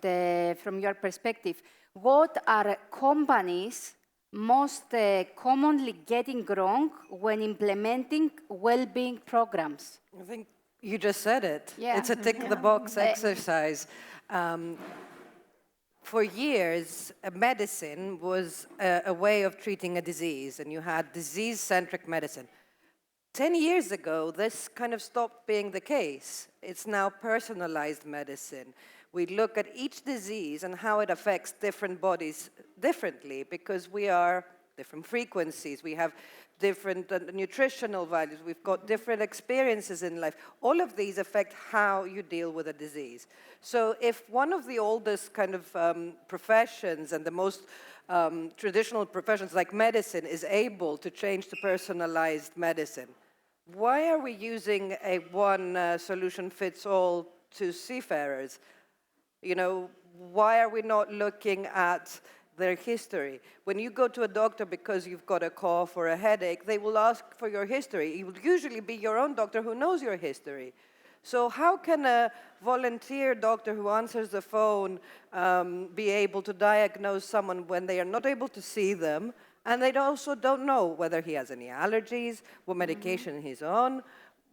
from your perspective, what are companies most commonly getting wrong when implementing well-being programs? I think you just said it. Yeah. It's a tick-the-box exercise. For years, medicine was a way of treating a disease, and you had disease-centric medicine. 10 years ago, this kind of stopped being the case. It's now personalized medicine. We look at each disease and how it affects different bodies differently because we are different frequencies. We have different nutritional values. We've got different experiences in life. All of these affect how you deal with a disease. So if one of the oldest kind of professions and the most traditional professions like medicine is able to change to personalized medicine, why are we using a one-solution-fits-all to seafarers? Why are we not looking at their history? When you go to a doctor because you've got a cough or a headache, they will ask for your history. It will usually be your own doctor who knows your history. So how can a volunteer doctor who answers the phone be able to diagnose someone when they are not able to see them, and they also don't know whether he has any allergies, what medication he's on,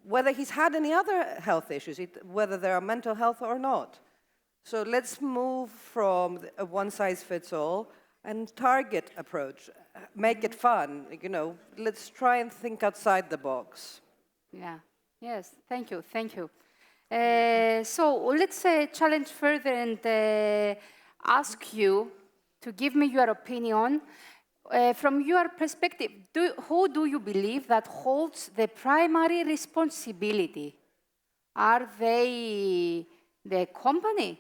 whether he's had any other health issues, whether there are mental health or not? So let's move from a one-size-fits-all and target approach. Make it fun, let's try and think outside the box. Yeah, yes, thank you, thank you. So let's challenge further and ask you to give me your opinion. From your perspective, who do you believe that holds the primary responsibility? Are they the company,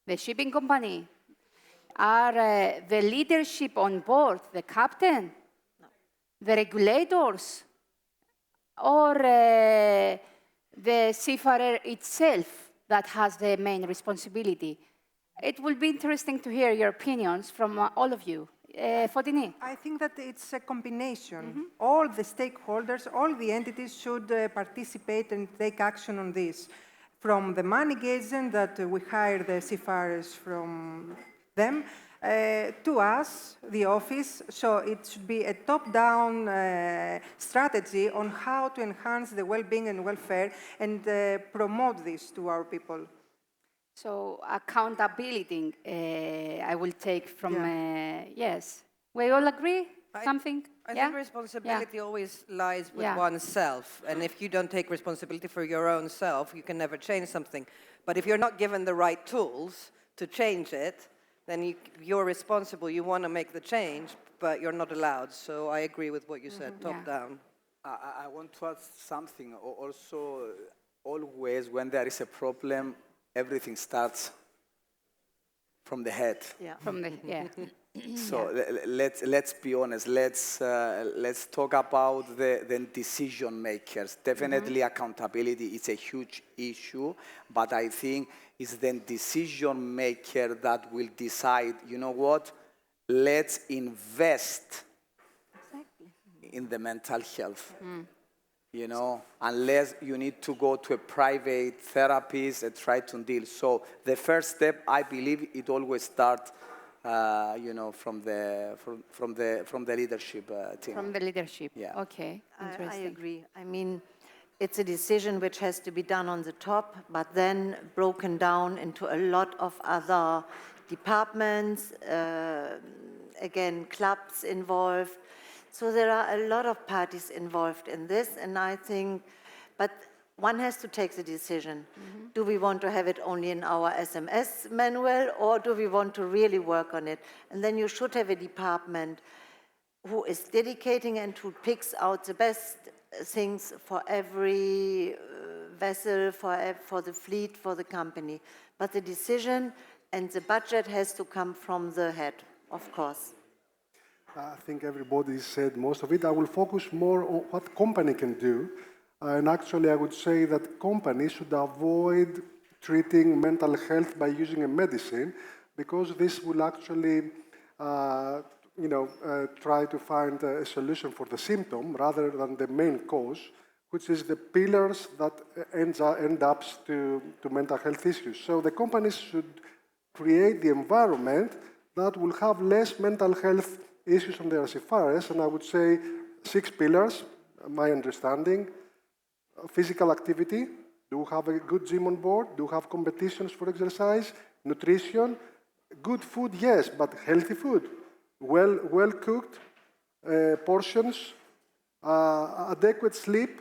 the shipping company? Are the leadership on board, the captain, the regulators, or the seafarer itself? that has the main responsibility. It will be interesting to hear your opinions from all of you. Foteini. I think that it's a combination. All the stakeholders, all the entities should participate and take action on this. From the money agent that we hire the seafarers from them, to us, the office, so it should be a top-down strategy on how to enhance the well-being and welfare and promote this to our people. So accountability, I will take from, yes. We all agree? Something? I think responsibility always lies with oneself. And if you don't take responsibility for your own self, you can never change something. But if you're not given the right tools to change it, then you're responsible. You want to make the change, but you're not allowed. So I agree with what you said, top down. I want to add something. Also, always when there is a problem, everything starts from the head. From the, So let's be honest. Let's talk about the decision makers. Definitely, accountability is a huge issue, but I think it's the decision maker that will decide. You know what? Let's invest in the mental health. You know, unless you need to go to a private therapist and try to deal. So the first step, I believe, it always starts, you know, from the leadership team. From the leadership. Yeah. Okay. Interesting. I agree. I mean, it's a decision which has to be done on the top, but then broken down into a lot of other departments, again, clubs involved. So there are a lot of parties involved in this, and I think, but one has to take the decision. Do we want to have it only in our SMS manual, or do we want to really work on it? And then you should have a department who is dedicating and who picks out the best things for every vessel, for the fleet, for the company. But the decision and the budget has to come from the head, of course. I think everybody said most of it. I will focus more on what company can do. And actually, I would say that companies should avoid treating mental health by using a medicine, because this will actually, try to find a solution for the symptom rather than the main cause, which is the pillars that end up to mental health issues. So the companies should create the environment that will have less mental health issues on their seafarers, and I would say 6 pillars, my understanding. Physical activity. Do we have a good gym on board? Do we have competitions for exercise? Nutrition? Good food, yes, but healthy food. Well cooked portions. Adequate sleep.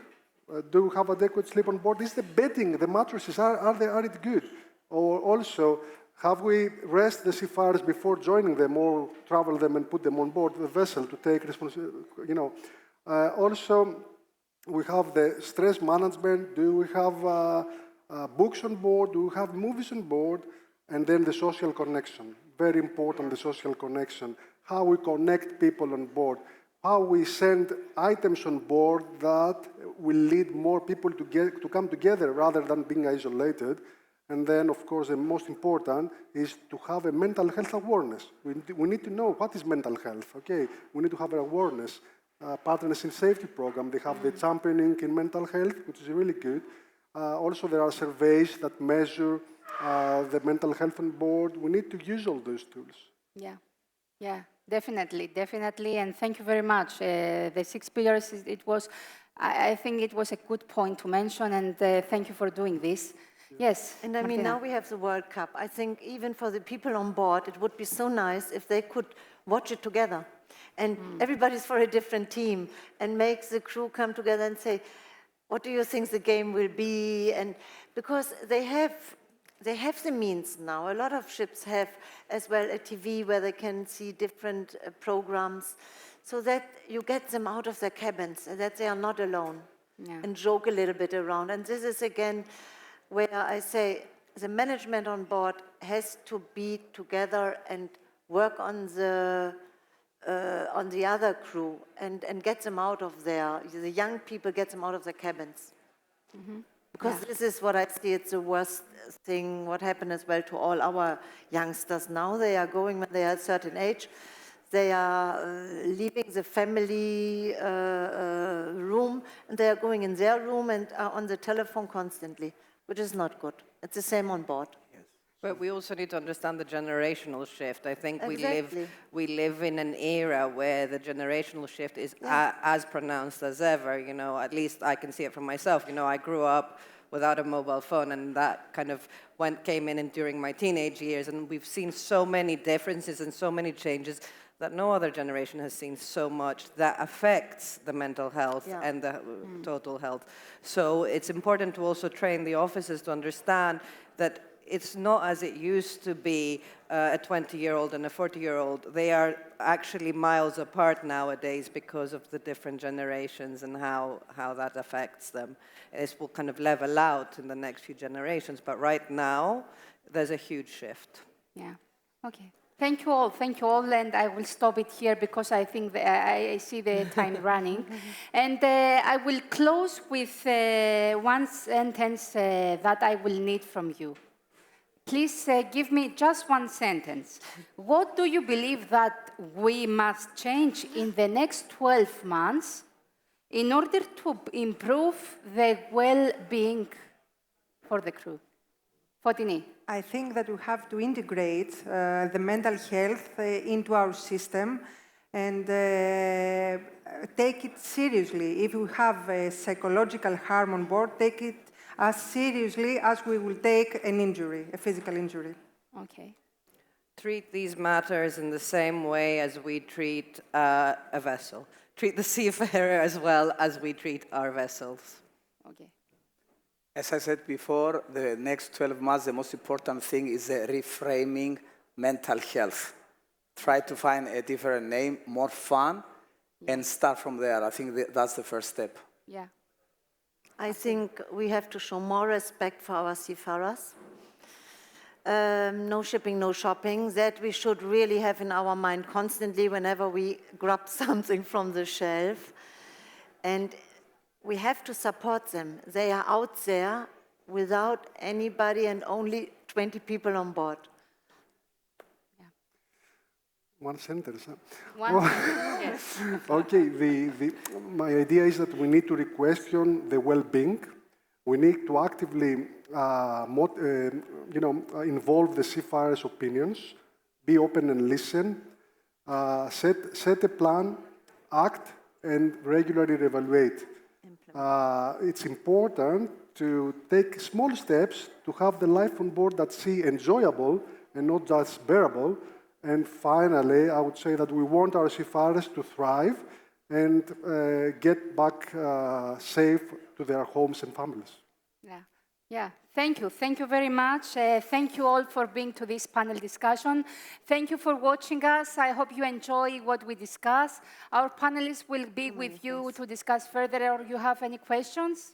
Do we have adequate sleep on board? Is the bedding, the mattresses, are it good? Or also, have we rest the seafarers before joining them, or travel them and put them on board the vessel to take responsibility? Also, we have the stress management. Do we have books on board? Do we have movies on board? And then the social connection. Very important, the social connection. How we connect people on board. How we send items on board that will lead more people to come together rather than being isolated. And then, of course, the most important is to have a mental health awareness. We need to know what is mental health, okay? We need to have an awareness. Partners in Safety program, they have the championing in mental health, which is really good. Also, there are surveys that measure the mental health on board. We need to use all those tools. Yeah, definitely, and thank you very much. The 6 pillars, I think it was a good point to mention, and thank you for doing this. Yes, and I mean, now we have the World Cup. I think even for the people on board, it would be so nice if they could watch it together. And everybody's for a different team, and make the crew come together and say, what do you think the game will be? And because they have the means now. A lot of ships have as well a TV where they can see different programs, so that you get them out of their cabins and that they are not alone, and joke a little bit around. And this is again where I say the management on board has to be together and work on the other crew and get them out of the young people, get them out of their cabins. Because this is what I see, it's the worst thing, what happened as well to all our youngsters now. They are going, when they are a certain age, they are leaving the family room, and they are going in their room and are on the telephone constantly, which is not good. It's the same on board. But we also need to understand the generational shift. I think Exactly. we live in an era where the generational shift is as pronounced as ever. You know, at least I can see it from myself. You know, I grew up without a mobile phone, and that kind of came in during my teenage years. And we've seen so many differences and so many changes that no other generation has seen so much that affects the mental health and the total health. So it's important to also train the officers to understand that it's not as it used to be a 20-year-old and a 40-year-old. They are actually miles apart nowadays because of the different generations and how that affects them. This will kind of level out in the next few generations, but right now, there's a huge shift. Yeah, okay. Thank you all, and I will stop it here because I think I see the time running. And I will close with one sentence that I will need from you. Please give me just one sentence. What do you believe that we must change in the next 12 months in order to improve the well-being for the crew? Foteini. I think that we have to integrate the mental health into our system and take it seriously. If we have a psychological harm on board, take it as seriously as we will take an injury, a physical injury. Okay. Treat these matters in the same way as we treat a vessel. Treat the seafarer as well as we treat our vessels. Okay. As I said before, the next 12 months, the most important thing is reframing mental health. Try to find a different name, more fun, and start from there. I think that's the first step. Yeah. I think we have to show more respect for our seafarers. No shipping, no shopping. That we should really have in our mind constantly whenever we grab something from the shelf. And we have to support them. They are out there without anybody and only 20 people on board. Yeah. One sentence. One sentence, yes. Okay, my idea is that we need to question the well-being. We need to actively involve the seafarers' opinions, be open and listen, set a plan, act, and regularly evaluate. It's important to take small steps to have the life on board at sea enjoyable and not just bearable. And finally, I would say that we want our seafarers to thrive and get back safe to their homes and families. Yeah. Yeah, thank you. Thank you very much. Thank you all for being to this panel discussion. Thank you for watching us. I hope you enjoy what we discuss. Our panelists will be with you to discuss further, or you have any questions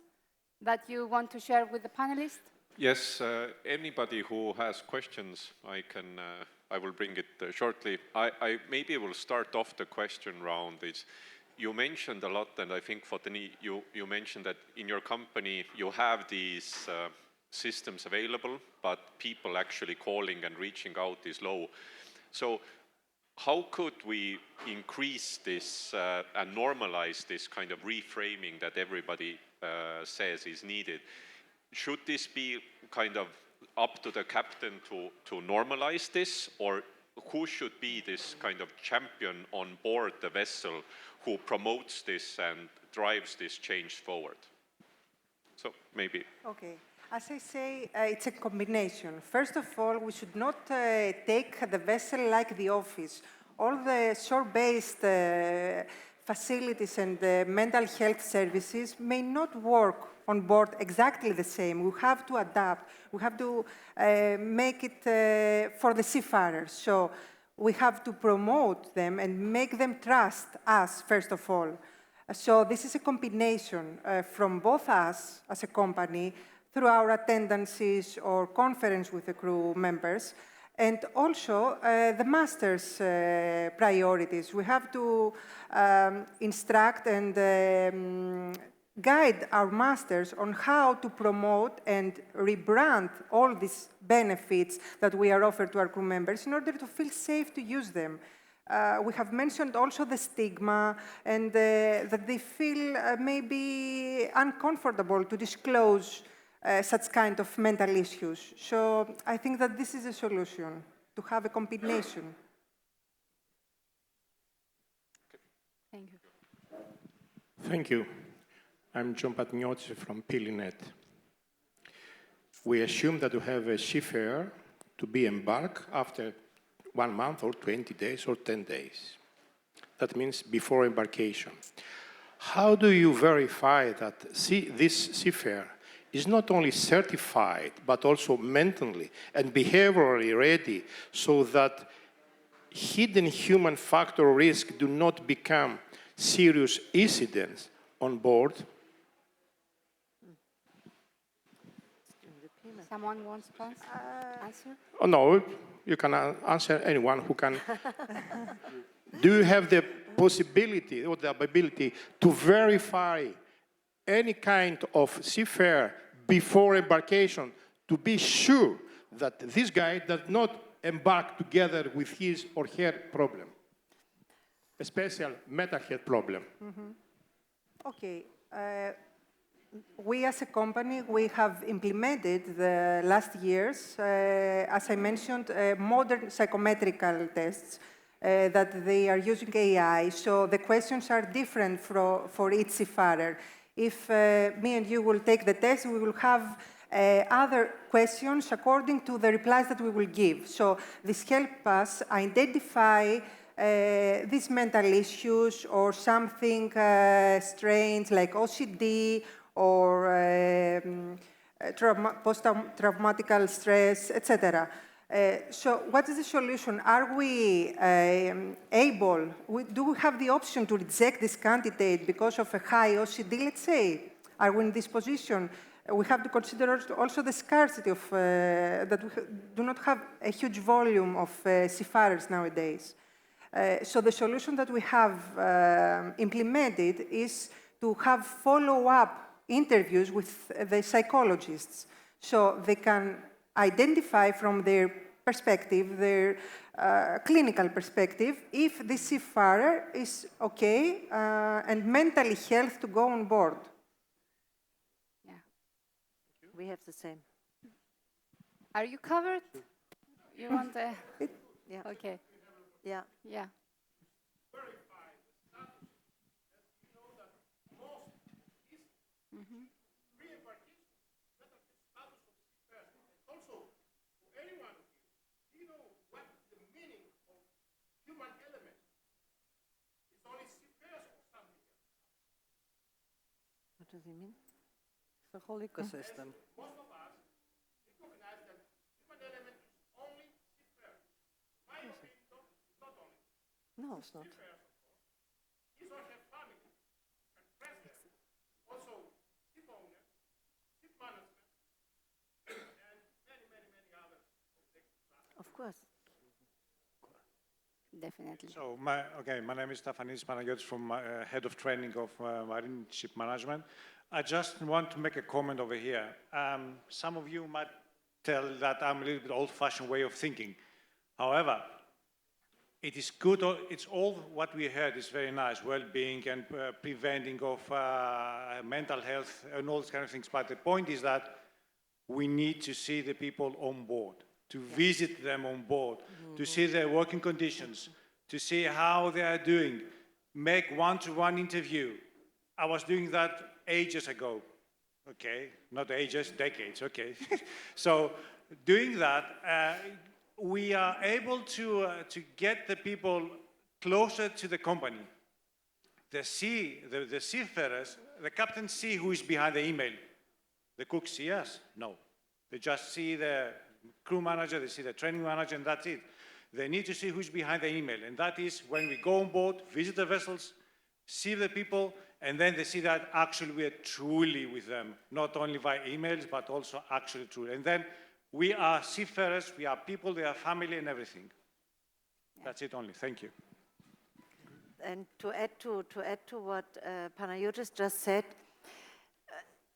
that you want to share with the panelists? Yes, anybody who has questions, I will bring it shortly. I maybe will start off the question round. You mentioned a lot, and I think, Foteini, you mentioned that in your company you have these systems available, but people actually calling and reaching out is low. So how could we increase this and normalize this kind of reframing that everybody says is needed? Should this be kind of up to the captain to normalize this, or who should be this kind of champion on board the vessel who promotes this and drives this change forward? So maybe. Okay. As I say, it's a combination. First of all, we should not take the vessel like the office. All the shore-based facilities and mental health services may not work on board exactly the same. We have to adapt. We have to make it for the seafarers. So we have to promote them and make them trust us, first of all. So this is a combination from both us as a company through our attendances or conference with the crew members, and also the master's priorities. We have to instruct and guide our masters on how to promote and rebrand all these benefits that we are offered to our crew members in order to feel safe to use them. We have mentioned also the stigma and that they feel maybe uncomfortable to disclose such kind of mental issues. So I think that this is a solution, to have a combination. Thank you. Thank you. I'm John Patniotsi from Pilinet. We assume that you have a seafarer to be embarked after 1 month or 20 days or 10 days. That means before embarkation. How do you verify that this seafarer is not only certified, but also mentally and behaviorally ready so that hidden human factor risk do not become serious incidents on board? Someone wants to answer? Oh, no, you can answer anyone who can. Do you have the possibility or the ability to verify any kind of seafarer before embarkation to be sure that this guy does not embark together with his or her problem, a special mental health problem? Okay. We as a company, we have implemented the last years, as I mentioned, modern psychometrical tests that they are using AI. So the questions are different for each seafarer. If me and you will take the test, we will have other questions according to the replies that we will give. So this helps us identify these mental issues or something strange like OCD or post-traumatic stress, etc. So what is the solution? Are we able, do we have the option to reject this candidate because of a high OCD, let's say? Are we in this position? We have to consider also the scarcity of, that we do not have a huge volume of seafarers nowadays. So the solution that we have implemented is to have follow-up interviews with the psychologists, so they can identify from their perspective, their clinical perspective, if the seafarer is okay and mentally healthy to go on board. Yeah. We have the same. Are you covered? You want the... Yeah. Okay. Yeah. Yeah. What does he mean? It's the whole ecosystem. Most of us recognize that human element is only seafarers. My opinion, it's not only. No, it's not. Seafarers, of course. His or her family and present. Also, ship owner, ship management, and many, many, many others. Of course. Definitely. So, my name is Stefanis Panagiotis from Head of Training of Marin Shipmanagement. I just want to make a comment over here. Some of you might tell that I'm a little bit old-fashioned way of thinking. However, it is good, it's all what we heard is very nice, well-being and preventing of mental health and all these kind of things. But the point is that we need to see the people on board, to visit them on board, to see their working conditions, to see how they are doing, make one-to-one interview. I was doing that ages ago, okay? Not ages, decades, okay? So doing that, we are able to get the people closer to the company. The seafarers, the captain see who is behind the email. The cook see us? No. They just see the crew manager, they see the training manager, and that's it. They need to see who's behind the email, and that is when we go on board, visit the vessels, see the people, and then they see that actually we are truly with them, not only via emails, but also actually truly. And then we are seafarers, we are people, they are family and everything. Yeah. That's it only. Thank you. And to add to what Panagiotis just said,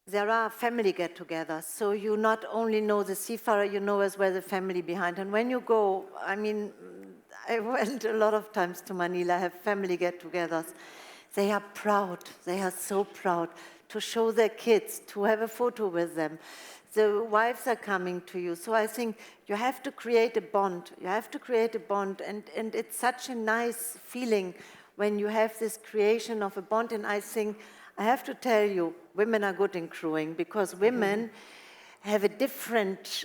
there are family get-togethers, so you not only know the seafarer, you know as well the family behind. And when you go, I mean, I went a lot of times to Manila, have family get-togethers. They are proud, they are so proud to show their kids, to have a photo with them. The wives are coming to you. So I think you have to create a bond. You have to create a bond, and it's such a nice feeling when you have this creation of a bond. And I think, I have to tell you, women are good in crewing, because women have a different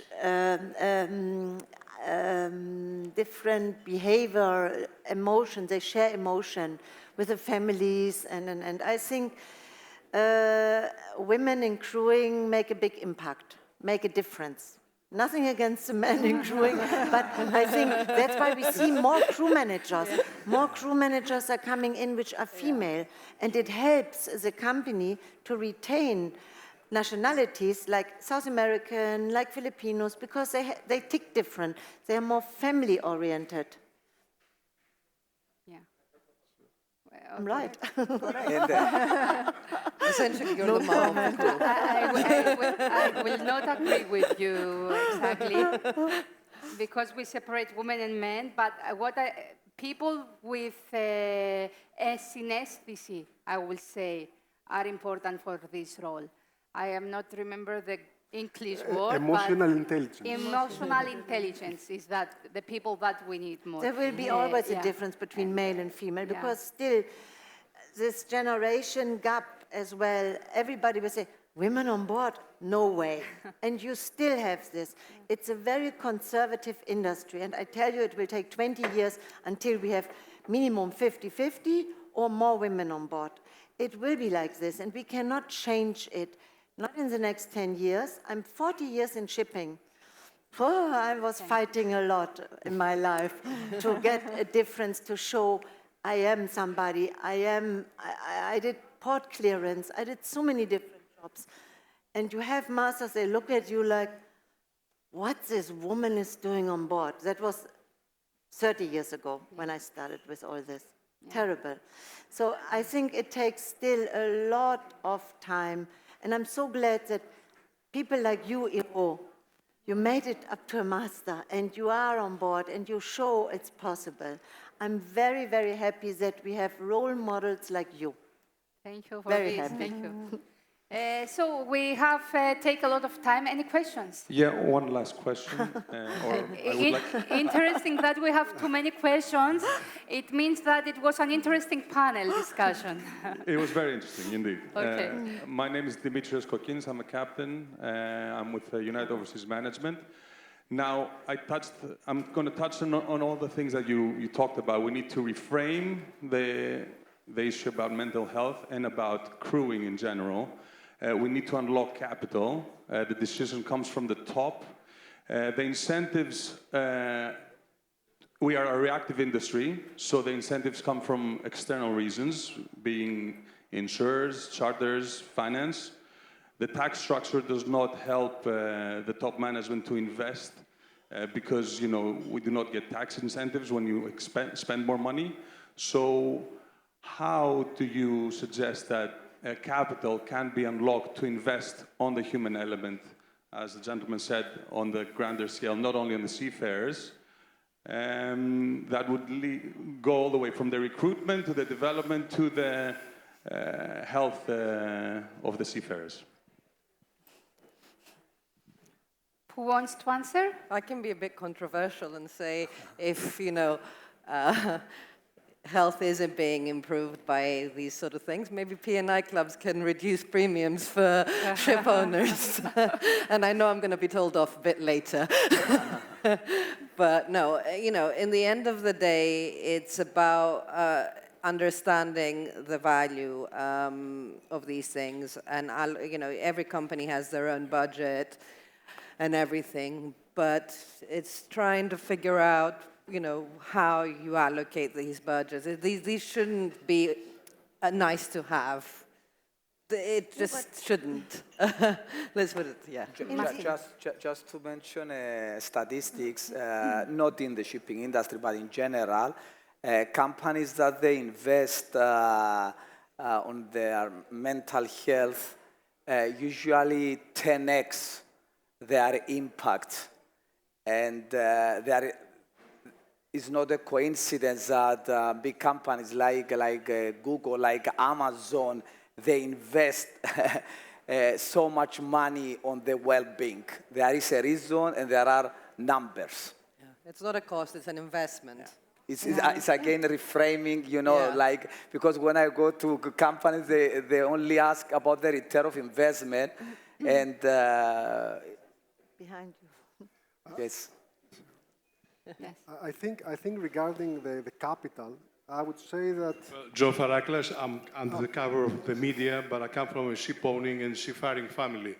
different behavior, emotion. They share emotion with the families, and I think women in crewing make a big impact, make a difference. Nothing against the men in crewing, but I think that's why we see more crew managers. More crew managers are coming in which are female, and it helps the company to retain nationalities like South American, like Filipinos, because they tick different. They are more family-oriented. Yeah. I'm right. Essentially, you're the mom of the crew. I will not agree with you exactly, because we separate women and men, but people with synesthesia, I will say, are important for this role. I am not remember the English word, emotional intelligence. Emotional intelligence is that the people that we need more. There will be always a difference between male and female, because still this generation gap as well, everybody will say, women on board? No way. And you still have this. It's a very conservative industry, and I tell you, it will take 20 years until we have minimum 50-50 or more women on board. It will be like this, and we cannot change it. Not in the next 10 years. I'm 40 years in shipping. Oh, I was fighting a lot in my life to get a difference, to show I am somebody. I did port clearance. I did so many different jobs. And you have masters, they look at you like, what this woman is doing on board? That was 30 years ago when I started with all this. Terrible. So I think it takes still a lot of time. And I'm so glad that people like you, Iro, you made it up to a master, and you are on board, and you show it's possible. I'm very, very happy that we have role models like you. Thank you for this. Happy. Thank you. So we have take a lot of time. Any questions? Yeah, one last question. Interesting that we have too many questions. It means that it was an interesting panel discussion. It was very interesting, indeed. Okay. My name is Dimitrios Kokins. I'm a captain. I'm with United Overseas Management. Now, I'm going to touch on all the things that you talked about. We need to reframe the issue about mental health and about crewing in general. We need to unlock capital. The decision comes from the top. The incentives, we are a reactive industry, so the incentives come from external reasons, being insurers, charters, finance. The tax structure does not help the top management to invest because, we do not get tax incentives when you spend more money. So how do you suggest that capital can be unlocked to invest on the human element, as the gentleman said, on the grander scale, not only on the seafarers, that would go all the way from the recruitment to the development to the health of the seafarers? Who wants to answer? I can be a bit controversial and say if, health isn't being improved by these sort of things, maybe P&I clubs can reduce premiums for ship owners. And I know I'm going to be told off a bit later. But no, in the end of the day, it's about understanding the value of these things. And, every company has their own budget and everything, but it's trying to figure out how you allocate these budgets. These shouldn't be nice to have. It just shouldn't. Let's put it, yeah. Just to mention statistics, not in the shipping industry, but in general, companies that they invest on their mental health usually 10x their impact. And there is not a coincidence that big companies like Google, like Amazon, they invest so much money on the well-being. There is a reason and there are numbers. Yeah. It's not a cost, it's an investment. Yeah. It's again reframing, you know, Yeah. like, because when I go to companies, they only ask about the return of investment and Behind you. yes. Yes. I think regarding the capital, I would say that Joe Faraklas, I'm under the cover of the media, but I come from a ship owning and seafaring family.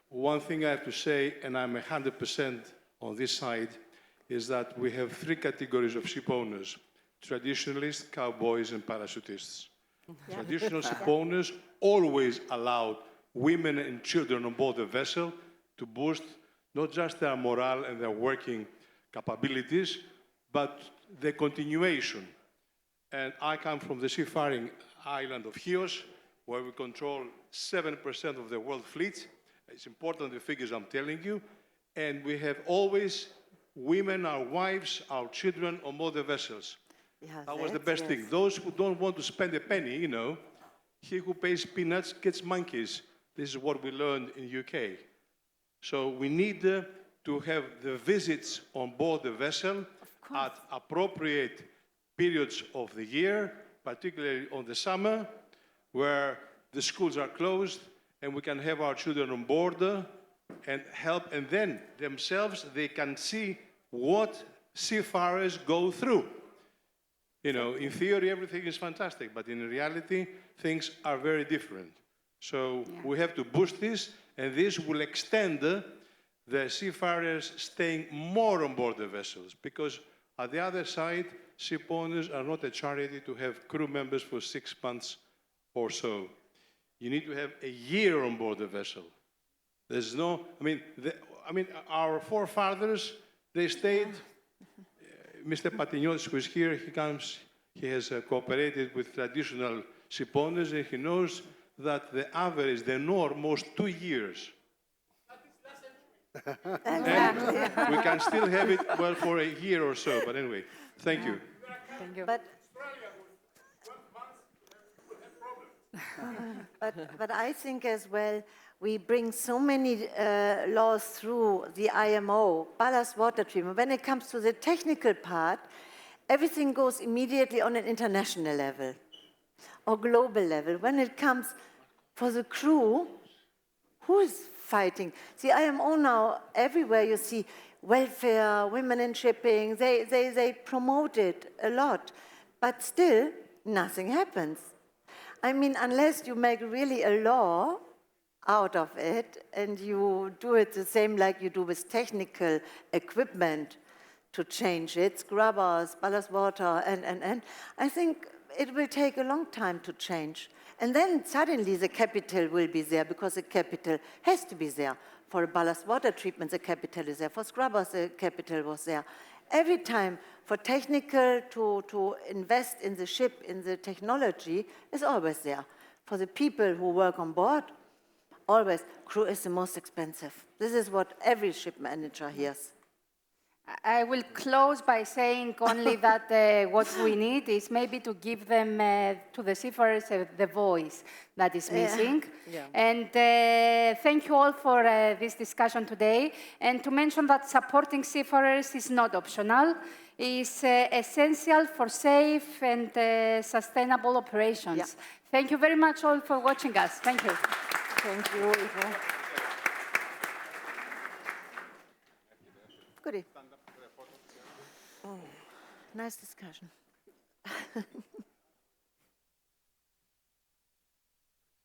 One thing I have to say, and I'm 100% on this side, is that we have three categories of ship owners: traditionalists, cowboys, and parachutists. Yeah. Traditional ship owners always allowed women and children on board the vessel to boost not just their morale and their working capabilities, but the continuation. And I come from the seafaring island of Chios, where we control 7% of the world fleet. It's important, the figures I'm telling you. And we have always women, our wives, our children on board the vessels. Yeah, that was the best thing. Those who don't want to spend a penny, you know, he who pays peanuts gets monkeys. This is what we learned in UK. So we need to have the visits on board the vessel at appropriate periods of the year, particularly on the summer, where the schools are closed, and we can have our children on board and help, and then themselves, they can see what seafarers go through. You know, in theory, everything is fantastic, but in reality, things are very different. So we have to boost this, and this will extend the seafarers staying more on board the vessels, because at the other side, ship owners are not a charity to have crew members for 6 months or so. You need to have a year on board the vessel. There's no, I mean, our forefathers, they stayed. Mr. Patignotis, who is here, he has cooperated with traditional ship owners, and he knows that the average, the norm, was 2 years. Exactly. We can still have it, well, for a year or so, but anyway, thank you. Thank you. But I think as well, we bring so many laws through the IMO, ballast water treatment. When it comes to the technical part, everything goes immediately on an international level or global level. When it comes for the crew, who is fighting? The IMO now, everywhere you see welfare, women in shipping, they promote it a lot. But still, nothing happens. I mean, unless you make really a law out of it and you do it the same like you do with technical equipment to change it, scrubbers, ballast water, and I think it will take a long time to change. And then suddenly the capital will be there, because the capital has to be there. For ballast water treatment, the capital is there. For scrubbers, the capital was there. Every time for technical to invest in the ship, in the technology, is always there. For the people who work on board, always, crew is the most expensive. This is what every ship manager hears. I will close by saying only that what we need is maybe to give them, to the seafarers, the voice that is missing. Yeah. And thank you all for this discussion today. And to mention that supporting seafarers is not optional. It's essential for safe and sustainable operations. Yeah. Thank you very much all for watching us. Thank you. Thank you, Ivo. Goodie. Nice discussion.